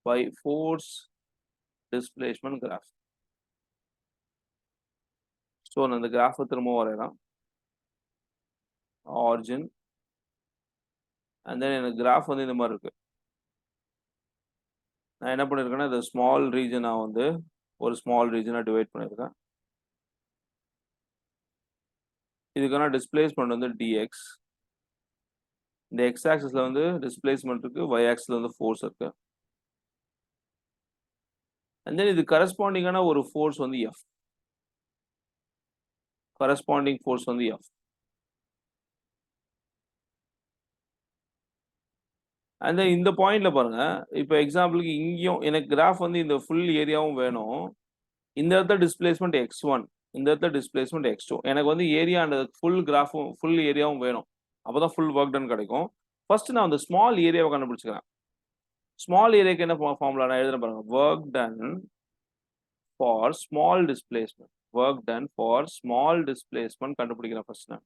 by force displacement graph. So நான் இந்த கிராஃப திரும்பவும் வரையலாம். ஆரிஜின் அண்ட் தென் எனக்கு கிராஃப் வந்து இந்த மாரி இருக்கு. நான் என்ன பண்ணியிருக்கேன்னா, இந்த ஸ்மால் ரீஜனா வந்து ஒரு ஸ்மால் ரீஜனா டிவைட் பண்ணியிருக்கேன். இதுக்கான டிஸ்பிளேஸ்மென்ட் வந்து dx. இந்த x ஆக்சிஸ்ல வந்து டிஸ்பிளேஸ்மென்ட் இருக்கு. y ஆக்சிஸ்ல வந்து ஃபோர்ஸ் இருக்கு. அண்ட் தென் இது கரஸ்பாண்டிங்கான ஒரு ஃபோர்ஸ் வந்து F. கரஸ்பாண்டிங் ஃபோர்ஸ் வந்து F. அண்ட் தென் இந்த பாயிண்ட்ல பாருங்க. இப்ப எக்ஸாம்பிளுக்கு இங்கேயும் எனக்கு கிராஃப் வந்து இந்த ஃபுல் ஏரியாவும் வேணும். இந்த இடத்துல டிஸ்பிளேஸ்மென்ட் x1. இந்த இடத்துல டிஸ்பிளேஸ்மென்ட் x2. எனக்கு வந்து ஏரியா அண்ட் ஃபுல் கிராஃபும் ஃபுல் ஏரியாவும் வேணும். அப்பதான் ஃபுல் வொர்க் டன் கிடைக்கும். ஃபர்ஸ்ட் நான் அந்த ஸ்மால் ஏரியாவ கண்டுபிடிச்சுக்கிறேன். ஸ்மால் ஏரியாக்கு என்ன ஃபார்முலா நான் எழுதுறேன் பாருங்க. Work ton for small displacement. Work ton for small displacement கண்டுபிடிக்கிறேன் ஃபர்ஸ்ட் நான்.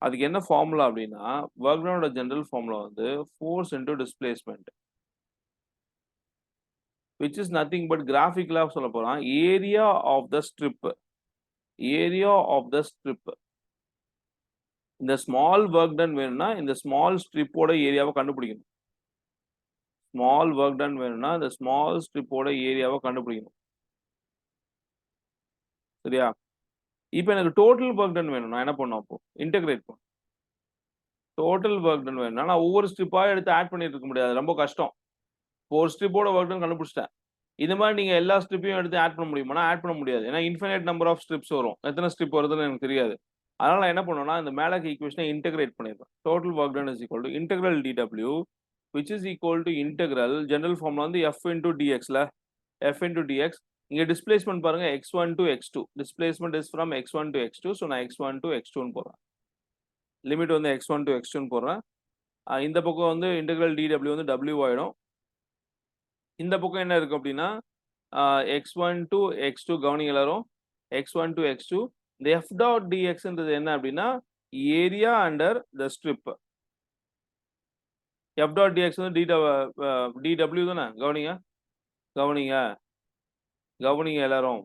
அதுக்கு என்ன ஃபார்முலா அப்படின்னா, வொர்க் டனோட ஜெனரல் ஃபார்முலா வந்து force into displacement. which is nothing but graphically சொல்ல போறோம் area of the strip. Area of the strip. இந்த small work done வேணும்னா இந்த small strip ஓட ஏரியாவை கண்டுபிடிக்கணும். Small work done வேணும்னா இந்த small strip ஓட ஏரியாவை கண்டுபிடிக்கணும். சரியா? இப்போ எனக்கு டோட்டல் ஒர்க் டன் வேணும். நான் என்ன பண்ணும் அப்போ இன்டகிரேட் பண்ணும். டோட்டல் ஒர்க் டன் வேணும்னா நான் ஒவ்வொரு ஸ்ட்ரிப்பா எடுத்து ஆட் பண்ணிட்டு இருக்க முடியாது. ரொம்ப கஷ்டம். ஒரு ஸ்ட்ரிப்போட ஒர்க் டன் கண்டுபிடிச்சிட்டேன். இந்த மாதிரி நீங்க எல்லா ஸ்ட்ரிப்பையும் எடுத்து ஆட் பண்ண முடியுமானா ஆட் பண்ண முடியாது. ஏன்னா இன்ஃபினைட் நம்பர் ஆஃப் ஸ்ட்ரிப்ஸ் வரும். எத்தனை ஸ்ட்ரிப் வருதுன்னு எனக்கு தெரியாது. அதனால நான் என்ன பண்ணுவேன்னா இந்த மேல ஈக்குவேஷனை இன்டகிரேட் பண்ணிடுவேன். Total work done is equal to integral dw which is equal to integral general ஃபார்ம்ல வந்து f into dxல f into dx இங்க டிஸ்பிளேஸ்மென்ட் பாருங்க x1 to x2 displacement is from x1 to x2 so நான் x1 to x2 ன்னு போறேன் limit வந்து x1 to x2 ன்னு போறேன் இந்த பக்கம் வந்து இன்டெக்ரல் dw வந்து w ஆயிடும் இந்த பக்கம் என்ன இருக்கு அப்படினா x1 to x2 கவனிங்க எல்லாரும் x1 to x2 இந்த f dot dx ன்றது என்ன அப்படினா area under the strip f dot dx வந்து dw தானே கவனிங்க கவனிங்க கவனிங்க எல்லாரும்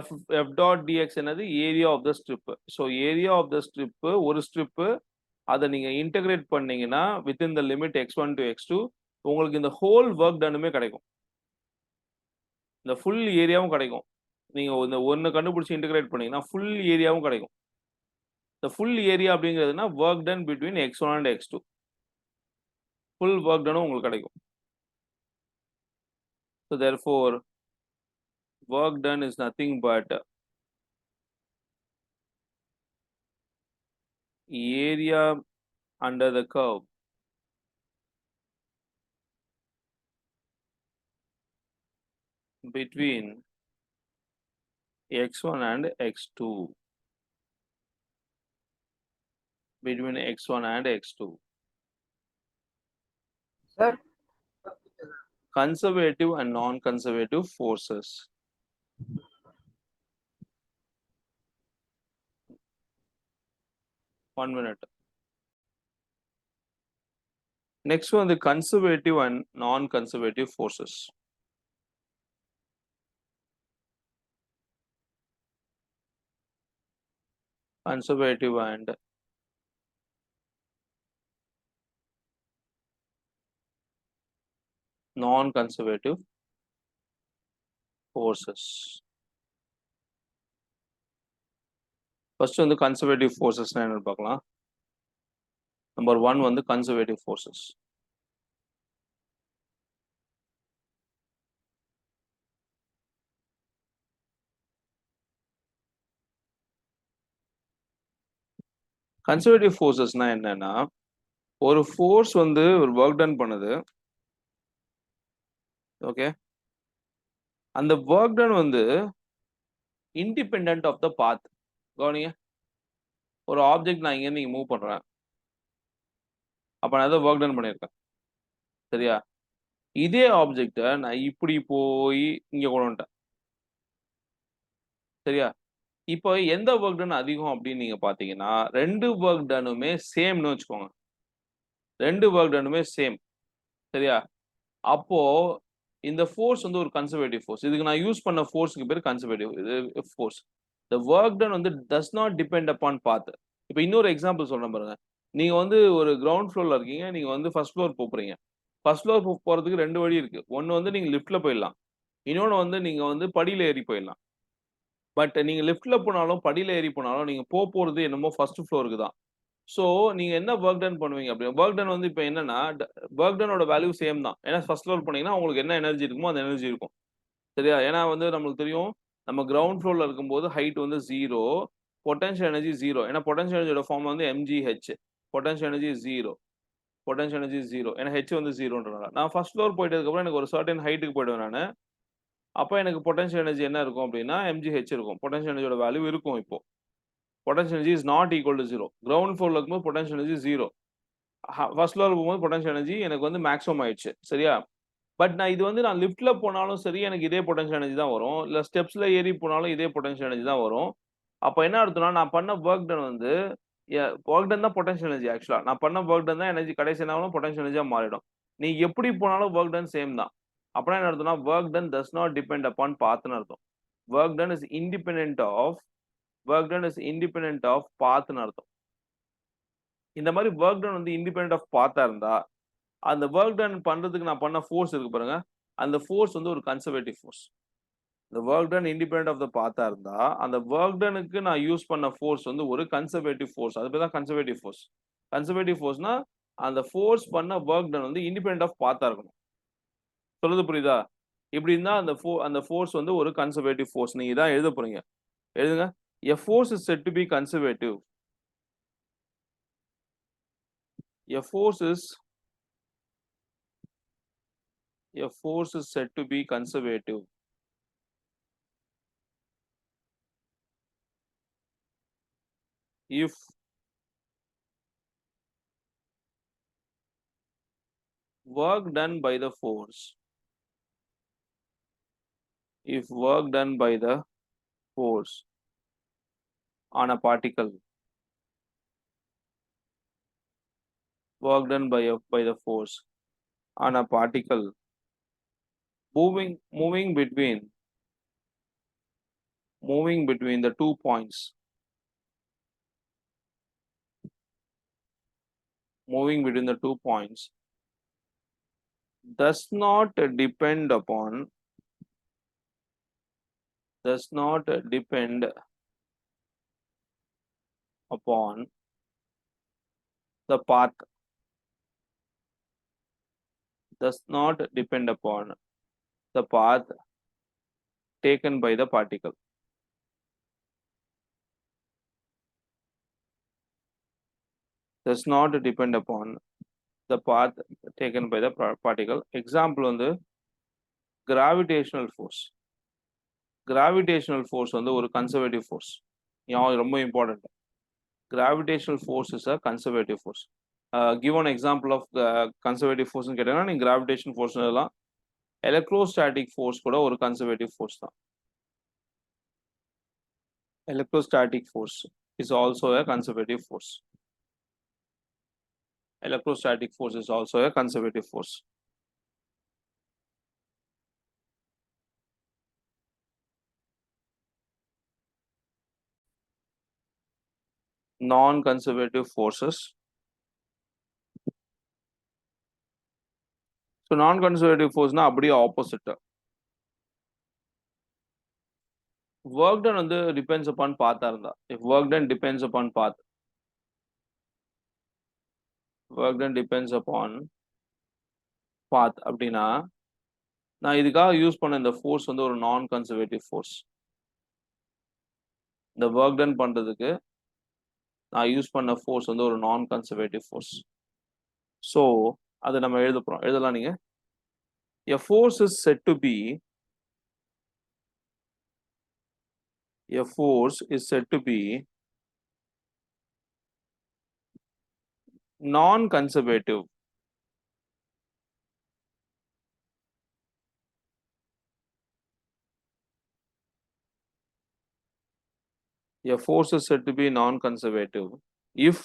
f dot dx என்னது area of the strip so area of the strip ஒரு ஸ்ட்ரிப் அதை நீங்க இன்டகிரேட் பண்ணீங்கன்னா within the limit x1 to x2 உங்களுக்கு இந்த ஹோல் ஒர்க் டனுமே கிடைக்கும் இந்த ஃபுல் ஏரியாவும் கிடைக்கும் நீங்க இந்த ஒன்னு கண்டுபிடிச்சு இன்டகிரேட் பண்ணீங்கன்னா ஃபுல் ஏரியாவும் கிடைக்கும் இந்த ஃபுல் ஏரியா அப்படிங்கிறதுனா work done between x1 and x2 full work டனும் உங்களுக்கு கிடைக்கும் so therefore work done is nothing but area under the curve between x1 and x2 between x1 and x2 sir conservative and non-conservative forces one minute next one the conservative and non-conservative forces conservative and non-conservative forces first வந்து conservative forces என்னன்னு பார்க்கலாம் number 1 வந்து conservative forces conservative forcesனா என்னன்னா ஒரு force வந்து ஒரு work done பண்ணுது okay அந்த ஒர்க் டன் வந்து இண்டிபெண்டன்ட் ஆஃப் த பாத் கவனிங்க ஒரு ஆப்ஜெக்ட் நான் இங்க நீங்க மூவ் பண்றேன் அப்ப நான் ஏதோ ஒர்க் டன் பண்ணியிருக்கேன் சரியா இதே ஆப்ஜெக்டை நான் இப்படி போய் இங்க கொண்டு வந்துட்டேன் சரியா இப்போ எந்த ஒர்க் டன் அதிகம் அப்படின்னு நீங்க பாத்தீங்கன்னா ரெண்டு ஒர்க் டனுமே சேம்னு வச்சுக்கோங்க ரெண்டு ஒர்க் டனுமே சேம் சரியா அப்போ இந்த ஃபோர்ஸ் வந்து ஒரு கன்சர்வேட்டிவ் ஃபோர்ஸ் இதுக்கு நான் யூஸ் பண்ண ஃபோர்ஸ்க்கு பேர் conservative force the work done வந்து டஸ் நாட் டிபெண்ட் அப்பான் பாத் இப்போ இன்னொரு எக்ஸாம்பிள் சொல்றேன் பாருங்க நீங்க வந்து ஒரு கிரவுண்ட் ஃப்ளோர்ல இருக்கீங்க நீங்க வந்து ஃபர்ஸ்ட் ஃப்ளோர் போறீங்க ஃபர்ஸ்ட் ஃப்ளோர் போறதுக்கு ரெண்டு வழி இருக்கு ஒன்னு வந்து நீங்க லிஃப்ட்ல போயிடலாம் இன்னொன்னு வந்து நீங்க வந்து படியில ஏறி போயிடலாம் பட் நீங்க லிஃப்ட்ல போனாலும் படியில ஏறி போனாலும் நீங்க போறது என்னமோ ஃபர்ஸ்ட் ஃப்ளோருக்கு தான் ஸோ நீங்க என்ன ஒர்க் டன் பண்ணுவீங்க அப்படி ஒர்க் டன் வந்து இப்போ என்னன்னா ஒர்க் டனோட வேல்யூ சேம் தான் ஏன்னா ஃபர்ஸ்ட் ஃப்ளோர் போனீங்கன்னா உங்களுக்கு என்ன எனர்ஜி இருக்குமோ அந்த எனர்ஜி இருக்கும் சரியா ஏன்னா வந்து நம்மளுக்கு தெரியும் நம்ம கிரவுண்ட் ஃப்ளோர்ல இருக்கும்போது ஹைட் வந்து 0 பொட்டன்ஷியல் எனர்ஜி 0 ஏன்னா பொட்டன்ஷியல் எனர்ஜியோட ஃபார்ம் வந்து mgh potential energy 0 potential energy 0 ஏன்னா ஹெச் வந்து 0ன்றனால நான் ஃபர்ஸ்ட் ஃப்ளோர் போயிட்டதுக்கப்புறம் எனக்கு ஒரு சர்டன் ஹைட்டுக்கு போயிடுவேன் நான் அப்போ எனக்கு பொட்டன்ஷியல் எனர்ஜி என்ன இருக்கும் அப்படின்னா mgh இருக்கும் பொட்டன்ஷியல் எனர்ஜியோட வேல்யூ இருக்கும் இப்போ potential energy is not equal to 0 ground ஃப்ளோர்ல இருக்கும்போது பொட்டன்ஷியல் எனர்ஜி 0 ஃபர்ஸ்ட் ஃப்ளோர் போகும்போது பொட்டன்ஷியல் எனர்ஜி எனக்கு வந்து மேக்ஸிமம் ஆயிடுச்சு சரியா பட் நான் இது வந்து நான் லிஃப்ட்ல போனாலும் சரி எனக்கு இதே பொட்டன்ஷியல் எனர்ஜி தான் வரும் இல்ல ஸ்டெப்ஸ்ல ஏறி போனாலும் இதே பொட்டன்ஷியல் எனர்ஜி தான் வரும் அப்போ என்ன அர்த்தம்னா நான் பண்ண ஒர்க் டன் வந்து ஒர்க் டன் தான் பொட்டன்ஷியல் எனர்ஜி ஆக்சுவலா நான் பண்ண ஒர்க் டன் தான் எனர்ஜி கடைசி என்னாலும் பொட்டன்ஷியல் எனர்ஜியா மாறிடும் நீ எப்படி போனாலும் ஒர்க் டன் சேம் தான் அப்படின்னா என்ன அர்த்தம்னா work done does not depend upon pathன்னு அர்த்தம். work done is independent of pathன்னு அர்த்தம். இந்த மாதிரி work done வந்து independent of path-ஆ இருந்தா அந்த work done பண்றதுக்கு நான் பண்ண ஃபோர்ஸ் இருக்கு பாருங்க அந்த ஃபோர்ஸ் வந்து ஒரு கன்சர்வேட்டிவ் ஃபோர்ஸ். இந்த work done independent of the path-ஆ இருந்தா அந்த work done-க்கு நான் யூஸ் பண்ண ஃபோர்ஸ் வந்து ஒரு கன்சர்வேட்டிவ் ஃபோர்ஸ். அது பேர் தான் கன்சர்வேட்டிவ் ஃபோர்ஸ். கன்சர்வேட்டிவ் ஃபோர்ஸ்னா அந்த ஃபோர்ஸ் பண்ண work done வந்து independent of path-ஆ இருக்கணும். சொல்றது புரியுதா? இப்படி இருந்தா அந்த ஃபோர்ஸ் வந்து ஒரு கன்சர்வேட்டிவ் ஃபோர்ஸ். நீங்க இதான் எழுத போறீங்க. எழுதுங்க. A force is said to be conservative. A force is said to be conservative if work done by the force on a particle work done by the force on a particle moving between the 2 points does not depend upon the path taken by the particle. Does not depend upon the path taken by the particle. Example வந்து gravitational force. Gravitational force வந்து ஒரு conservative force. ரொம்ப important. Gravitational force is a conservative force. Give an example of the conservative force ன்னு கேட்டீங்கன்னா நீங்க gravitation force எல்லாம் electrostatic force கூட ஒரு conservative force தான். Electrostatic force is also a conservative force. Electrostatic force is also a conservative force. Non-conservative forces. So non-conservative force na அப்படியே opposite. Work done வந்து depends upon path இருந்தா. If work done depends upon path அப்படின்னா நான் இதுக்காக use பண்ண இந்த force வந்து ஒரு நான் கன்சர்வேட்டிவ் ஃபோர்ஸ். இந்த ஒர்க் டன் பண்றதுக்கு நான் யூஸ் பண்ண ஃபோர்ஸ் வந்து ஒரு நான் கன்சர்வேட்டிவ் ஃபோர்ஸ். ஸோ அதை நம்ம எழுதலாம் நீங்க. A force is said to be non-conservative. A force is said to be non-conservative if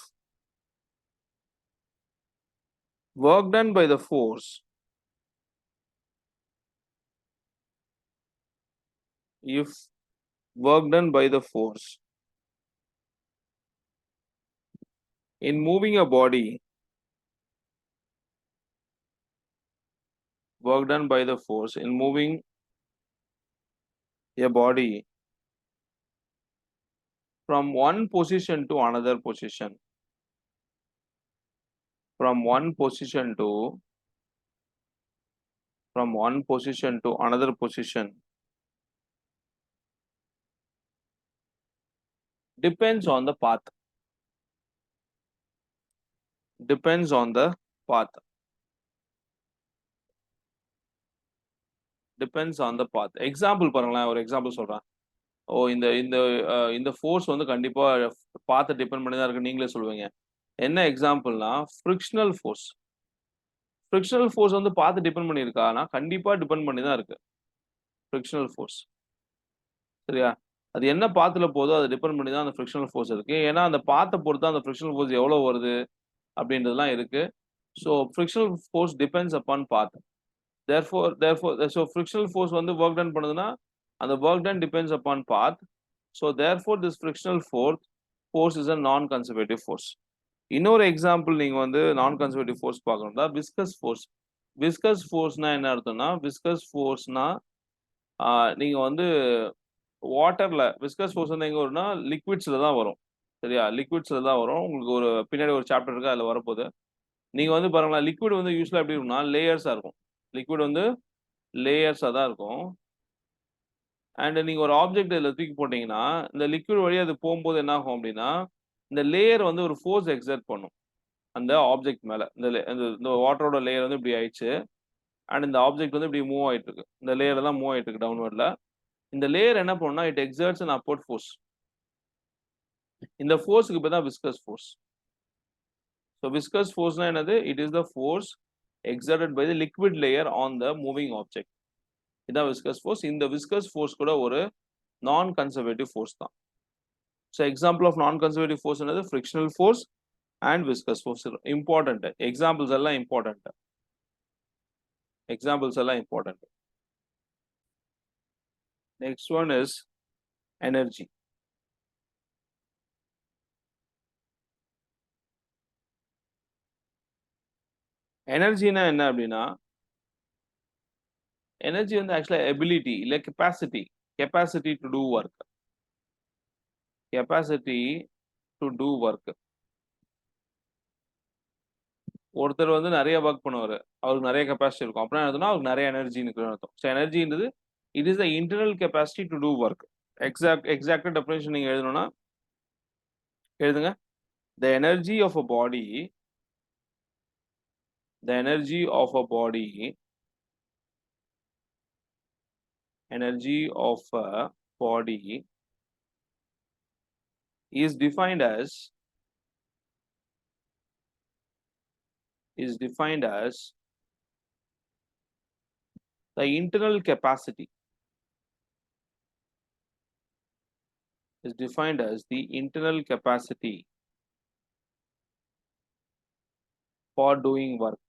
work done by the force in moving a body from one position to another position depends on the path. Example பாருங்களேன். ஒரு example சொல்றேன். இந்த இந்த இந்த force வந்து கண்டிப்பா பாத்தை depend பண்ணி தான் இருக்கு நீங்களே சொல்லுவீங்க. என்ன எக்ஸாம்பிள்னா ஃப்ரிக்ஷனல் ஃபோர்ஸ். ஃப்ரிக்ஷனல் ஃபோர்ஸ் வந்து பாத்து டிபெண்ட் பண்ணி இருக்கானா கண்டிப்பா டிபெண்ட் பண்ணி தான் இருக்கு ஃப்ரிக்ஷனல் ஃபோர்ஸ். சரியா? அது என்ன பாத்துல போதோ அதை டிபெண்ட் பண்ணி தான் அந்த ஃப்ரிக்ஷனல் ஃபோர்ஸ் இருக்கு. ஏன்னா அந்த பாத்தை பொறுத்து அந்த ஃப்ரிக்ஷனல் ஃபோர்ஸ் எவ்வளவு வருது அப்படின்றதுலாம் இருக்கு. So frictional force depends upon path. So frictional force வந்து work done பண்ணுதுன்னா அந்த work done depends upon path. So therefore this frictional force is a non-conservative force. இன்னொரு எக்ஸாம்பிள் நீங்க வந்து நான் கன்சர்வேட்டிவ் ஃபோர்ஸ் பார்க்கணும்னா விஸ்கஸ் ஃபோர்ஸ். விஸ்கஸ் ஃபோர்ஸ்னா என்ன அர்த்தம்னா விஸ்கஸ் ஃபோர்ஸ்னா நீங்க வந்து வாட்டர்ல விஸ்கஸ் ஃபோர்ஸ் வந்து எங்க வரும்னா லிக்விட்ஸ்ல தான் வரும். சரியா? லிக்விட்ஸ்ல தான் வரும். உங்களுக்கு ஒரு பின்னாடி ஒரு சாப்டர் இருக்கு, அதுல வரப்போகுது. நீங்க வந்து பாருங்களேன், லிக்விட் வந்து யூஸ்வலா எப்படி இருக்கும்னா லேயர்ஸா இருக்கும். லிக்விட் வந்து லேயர்ஸா தான் இருக்கும். அண்ட் நீங்க ஒரு ஆப்ஜெக்ட் இதுல தூக்கி போட்டீங்கன்னா இந்த லிக்விட் வழியா அது போகும்போது என்ன ஆகும் அப்படின்னா இந்த லேயர் வந்து ஒரு ஃபோர்ஸ் எக்ஸர்ட் பண்ணும் அந்த ஆப்ஜெக்ட் மேல. இந்த வாட்டரோட லேயர் வந்து இப்படி ஆயிடுச்சு. அண்ட் இந்த ஆப்ஜெக்ட் வந்து இப்படி மூவ் ஆயிட்டு இருக்கு. இந்த லேயர் தான் மூவ் ஆயிட்டு இருக்கு டவுன்வர்ட்ல. இந்த லேயர் என்ன பண்ணும்னா it exerts an upward force. இந்த ஃபோர்ஸ்க்கு பேர் தான் விஸ்கஸ் ஃபோர்ஸ். ஸோ விஸ்கஸ் ஃபோர்ஸ்னா என்னது? It is the force exerted by the liquid layer on the moving object. இதான் விஸ்கஸ் ஃபோர்ஸ். இந்த விஸ்கஸ் ஃபோர்ஸ் கூட ஒரு நான் கன்சர்வேட்டிவ் ஃபோர்ஸ் தான். So example of non conservative force என்னது? Frictional force and viscous force. Important examples எல்லாம் important. Examples எல்லாம் important. Next one is energy. எனர்ஜினா என்ன அப்படின்னா எனர்ஜி வந்து ஆக்சுவலா எபிலிட்டி இல்ல capacity to do work. Capacity to do work. ஒருத்தர் வந்து நிறைய ஒர்க் பண்ணுவாரு, அவருக்கு நிறைய கெப்பாசிட்டி இருக்கும். அப்புறம் என்ன அவருக்கு நிறைய எனர்ஜின்னு அர்த்தம். ஸோ எனர்ஜின்றது it is the internal capacity to do work. Exact definition நீங்க எழுதணும்னா எழுதுங்க. The energy of a body the energy of a body is defined as the internal capacity for doing work.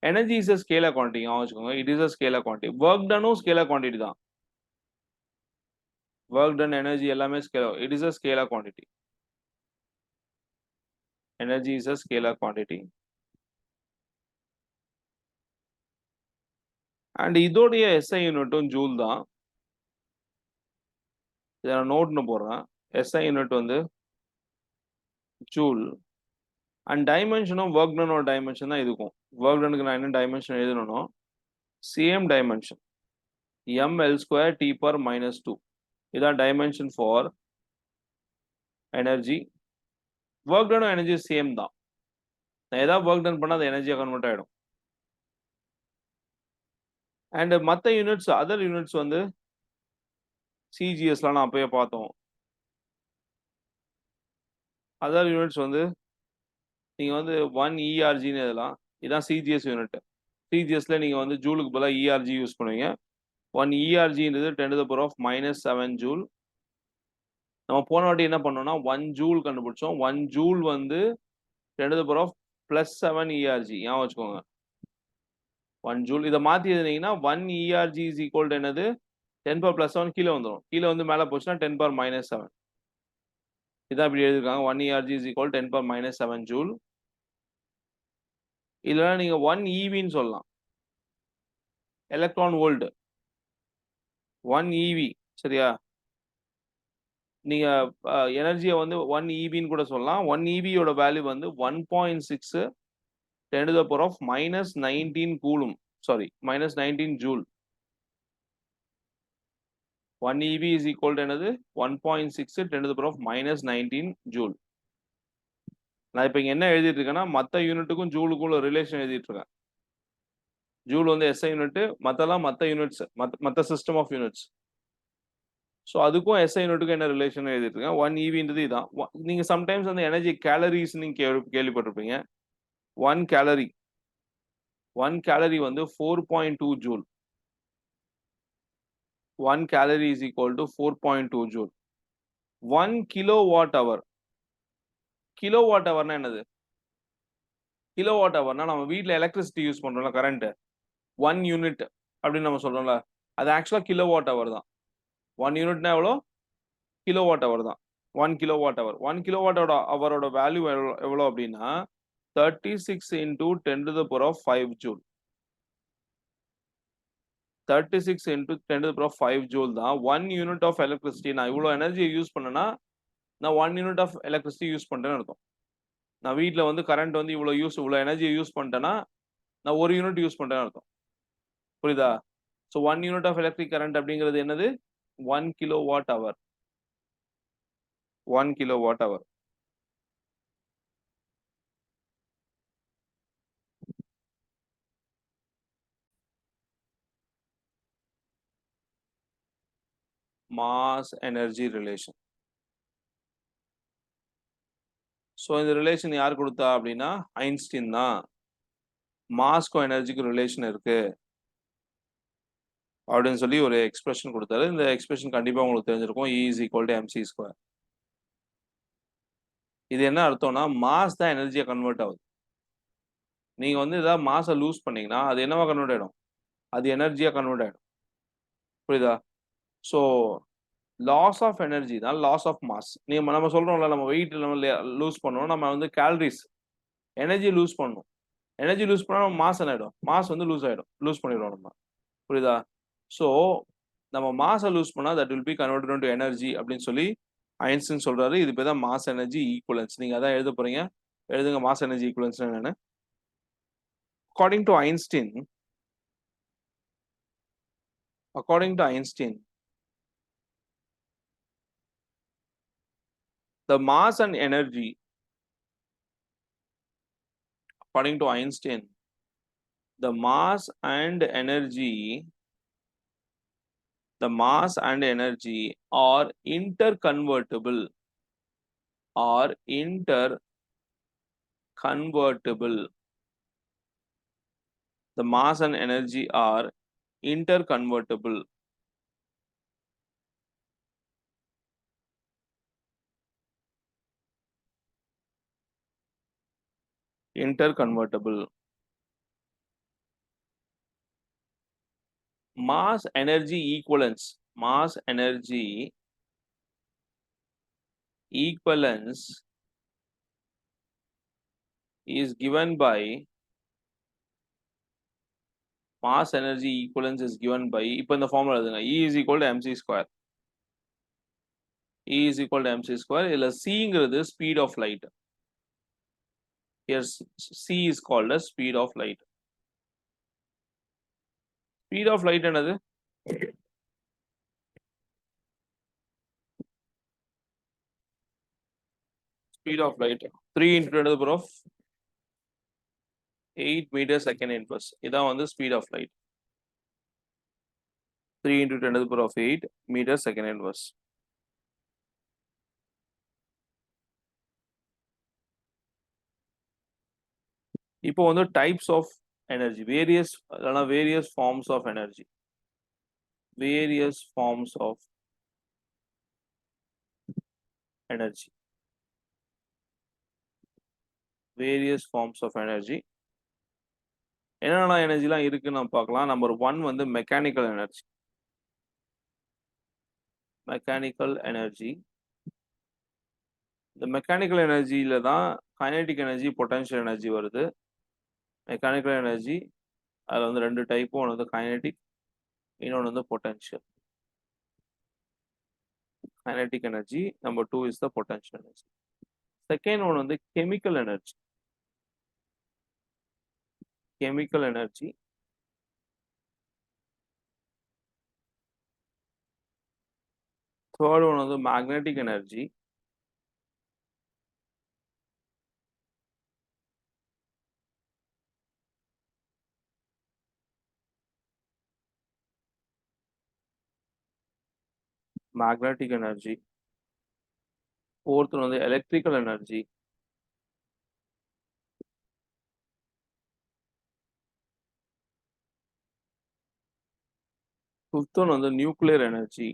Energy is a scalar quantity. It is a scalar quantity. Work done scalar quantity தான். Work done energy எல்லாமே scalar. It is a scalar quantity. Energy is a scalar quantity. And இதோடைய SI யூனிட்டும் joule தான். இதை நான் நோட்னு போடுறேன். SI unit வந்து ஜூல். அண்ட் டைமென்ஷனும் ஒர்க் டனோட டைமென்ஷன் தான் இருக்கும். ஒர்க் டனுக்கு நான் என்ன டைமென்ஷன் எழுதணும்? Same dimension ml² T⁻². இதான் டைமென்ஷன் ஃபார் எனர்ஜி. ஒர்க் டனும் எனர்ஜி சேம் தான். நான் ஏதாவது ஒர்க் டன் பண்ணால் அது எனர்ஜியாக கன்வெர்ட் ஆகிடும். அண்ட் மற்ற யூனிட்ஸ் அதர் யூனிட்ஸ் வந்து சிஜிஎஸ்லாம் நான் அப்பயே பார்த்தோம். அதர் யூனிட்ஸ் வந்து நீங்கள் வந்து 1 ERGன்னு எழுதலாம். இதுதான் சிஜிஎஸ் யூனிட். சிஜிஎஸ்ல நீங்கள் வந்து ஜூலுக்கு பதிலாக ERG யூஸ் பண்ணுவீங்க. 1 ERGன்றது 10⁻⁻7 ஜூல். நம்ம போன வாட்டி என்ன பண்ணோம்னா 1 ஜூல் கண்டுபிடிச்சோம். 1 ஜூல் வந்து 10⁻+7 ERG. ஏன் வச்சுக்கோங்க 1 ஜூல். இதை மாற்றி எழுதினீங்கன்னா 1 ERG இஸ் ஈக்குவல் டு என்னது? 10⁻+7 கீழே வந்துடும். கீழே வந்து மேலே போச்சுன்னா 10⁻⁻7. இதான் இப்படி எழுதிருக்காங்க. 1 ERG இஸ் ஈக்குவல் 10⁻⁻7 ஜூல். இல்லைன்னா நீங்க 1 EVன்னு சொல்லலாம். Electron volt 1 EV. சரியா? நீங்க எனர்ஜியை வந்து 1 EVன்னு கூட சொல்லலாம். 1 EVயோட வேல்யூ வந்து 1.6 10⁻−19 coulomb. Sorry -19 joule. 1 EV is equal to என்னது? 1.6 10⁻−19 ஜூல். நான் இப்போ இங்க என்ன எழுதிட்டு இருக்கேன்னா மற்ற யூனிட்டுக்கும் ஜூலுக்கும் உள்ள ரிலேஷன் எழுதிட்டு இருக்கேன். ஜூல் வந்து SI யூனிட், மற்ற யூனிட்ஸ் மற்ற சிஸ்டம் ஆஃப் யூனிட்ஸ். ஸோ அதுக்கும் SI யூனிட்டுக்கும் என்ன ரிலேஷன் எழுதிட்டு இருக்கேன். 1 EVன்றது இதான். நீங்க சம்டைம்ஸ் வந்து எனர்ஜி கேலரிஸ் நீங்க கேள்விப்பட்டிருப்பீங்க. 1 கேலரி வந்து 4.2 joule. 1 calorie is equal to 4.2 joule. 1 kilowatt hour kilowatt ஹவர்னா என்னது? கிலோவாட் ஹவர்னா நம்ம வீட்ல எலக்ட்ரிசிட்டி யூஸ் பண்றோம்ல கரண்ட் 1 யூனிட் அப்படின்னு நம்ம சொல்றோம்ல. அது ஆக்சுவலா கிலோவாட் ஹவர் தான். 1 யூனிட்னா எவ்வளோ? கிலோவாட் ஹவர் தான். 1 கிலோவாட் ஹவர். 1 கிலோவாட் ஹவரோட வேல்யூ எவ்வளோ அப்படின்னா 36 into 10 to the power of 5 joule. 36 into 10 to the power of 5 joule தான் 1 யூனிட் ஆஃப் எலக்ட்ரிசிட்டி. நான் இவ்வளோ எனர்ஜியை யூஸ் பண்ணேன்னா நான் 1 யூனிட் ஆஃப் எலக்ட்ரிசிட்டி யூஸ் பண்றேன்னு அர்த்தம். நான் வீட்ல வந்து கரண்ட் வந்து இவ்வளோ எனர்ஜியை யூஸ் பண்ணிட்டேன்னா நான் 1 யூனிட் யூஸ் பண்றேன்னு அர்த்தம். புரியுதா? So 1 unit of electric current அப்படிங்கிறது என்னது? 1 kilowatt hour. 1 kilowatt hour. Mass energy relation. So இந்த ரிலேஷன் யார் கொடுத்தா அப்படின்னா ஐன்ஸ்டீன் தான். மாஸ்க்கும் எனர்ஜிக்கும் ரிலேஷன் இருக்கு அப்படின்னு சொல்லி ஒரு எக்ஸ்பிரஷன் கொடுத்தாரு. இந்த எக்ஸ்பிரஷன் கண்டிப்பா உங்களுக்கு தெரிஞ்சிருக்கும். E is equal to mc square. இது என்ன அர்த்தம்னா மாஸ் தான் எனர்ஜியா கன்வெர்ட் ஆகுது. நீங்க வந்து ஏதாவது மாஸை லூஸ் பண்ணீங்கன்னா அது என்னவா கன்வெர்ட் ஆயிடும்? அது எனர்ஜியா கன்வெர்ட் ஆயிடும். புரியுதா? ஸோ லாஸ் ஆஃப் எனர்ஜி தான் லாஸ் ஆஃப் மாஸ். நம்ம சொல்றோம்ல நம்ம வெயிட் நம்ம லூஸ் பண்ணணும், நம்ம வந்து கேலரிஸ் எனர்ஜி லூஸ் பண்ணணும். எனர்ஜி லூஸ் பண்ணா மாஸ் என்ன ஆயிடும்? மாஸ் வந்து லூஸ் பண்ணிடுவோம் நம்ம. புரியுதா? ஸோ நம்ம மாஸை லூஸ் பண்ணா that will be converted into energy அப்படின்னு சொல்லி ஐன்ஸ்டீன் சொல்றாரு. இது பேர் தான் மாஸ் எனர்ஜி ஈக்குவலன்ஸ். நீங்க அதான் எழுத போறீங்க. எழுதுங்க மாஸ் எனர்ஜி ஈக்குவலன்ஸ் என்னன்னு. According to Einstein, the mass and energy, according to Einstein, the mass and energy are interconvertible. The mass and energy are interconvertible. Mass energy equivalence is given by இப்போ இந்த formula எழுதுங்க. E is equal to mc square. E is equal to mc square. இதுல cங்கிறது speed of light. Here c is called as speed of light. Speed of light என்னது? Speed of light 3 into 10 to the power of 8 meters second inverse. இதான் வந்து speed of light. 3 into 10 to the power of 8 meters second inverse. இப்போ வந்து types of energy various forms of energy. Various forms of energy. என்னென்ன எனர்ஜிலாம் இருக்குன்னு நம்ம பார்க்கலாம். Number 1 வந்து மெக்கானிக்கல் எனர்ஜி. இந்த மெக்கானிக்கல் எனர்ஜியில தான் கைனெட்டிக் எனர்ஜி, பொட்டன்ஷியல் எனர்ஜி வருது. மெக்கானிக்கல் எனர்ஜி அதில் வந்து 2 டைப்பும். ஒன்று வந்து கைனெட்டிக், இன்னொன்று வந்து potential. Kinetic energy. Number 2 is the potential energy. Second one வந்து கெமிக்கல் எனர்ஜி. தேர்ட் ஒன் வந்து மேக்னெட்டிக் எனர்ஜி. ஃபோர்த் ஒன் வந்து எலக்ட்ரிக்கல் எனர்ஜி. ஃபிஃப்த் ஒன் வந்து நியூக்ளியர் எனர்ஜி.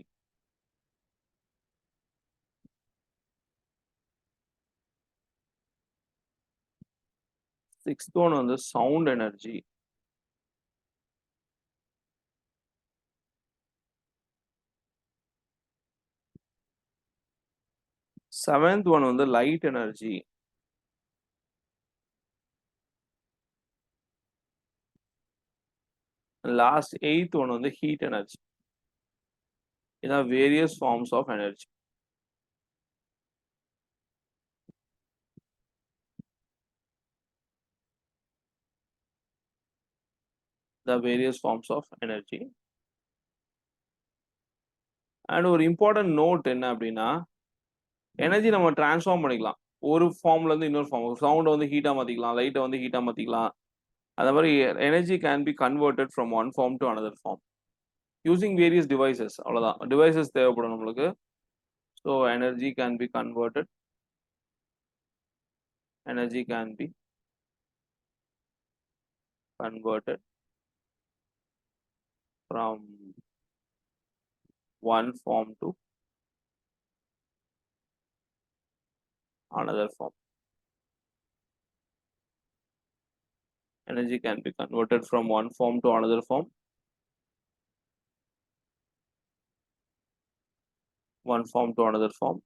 6th one வந்து sound energy. Seventh one வந்து light energy. Last 8th one வந்து heat energy. இதான் various forms of energy. The various forms of energy. And ஒரு important note என்ன அப்படின்னா energy நம்ம transform பண்ணிக்கலாம். ஒரு ஃபார்ம்ல இருந்து இன்னொரு ஃபார்ம். சவுண்ட வந்து ஹீட்டா மாத்திக்கலாம். லைட்ட வந்து ஹீட்டா மாத்திக்கலாம். அந்த மாரி energy can be converted from one form to another form. Using various devices அவ்வளோதான். டிவைசஸ் தேவைப்படும் நம்மளுக்கு. So energy can be converted. Energy can be converted from one form to another form. Energy can be converted from one form to another form. One form to another form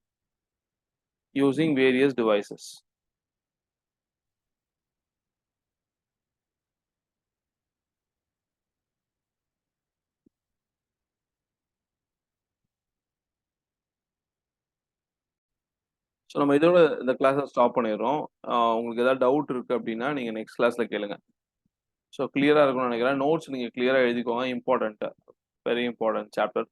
using various devices. So நம்ம இதோட இந்த கிளாஸை stop பண்ணிடுறோம். உங்களுக்கு ஏதாவது doubt இருக்கு அப்படின்னா நீங்கள் நெக்ஸ்ட் கிளாஸ்ல கேளுங்க. ஸோ கிளியராக இருக்கும்னு நினைக்கிறேன். நோட்ஸ் நீங்கள் கிளியராக எழுதிக்கோங்க. Important, very important chapter.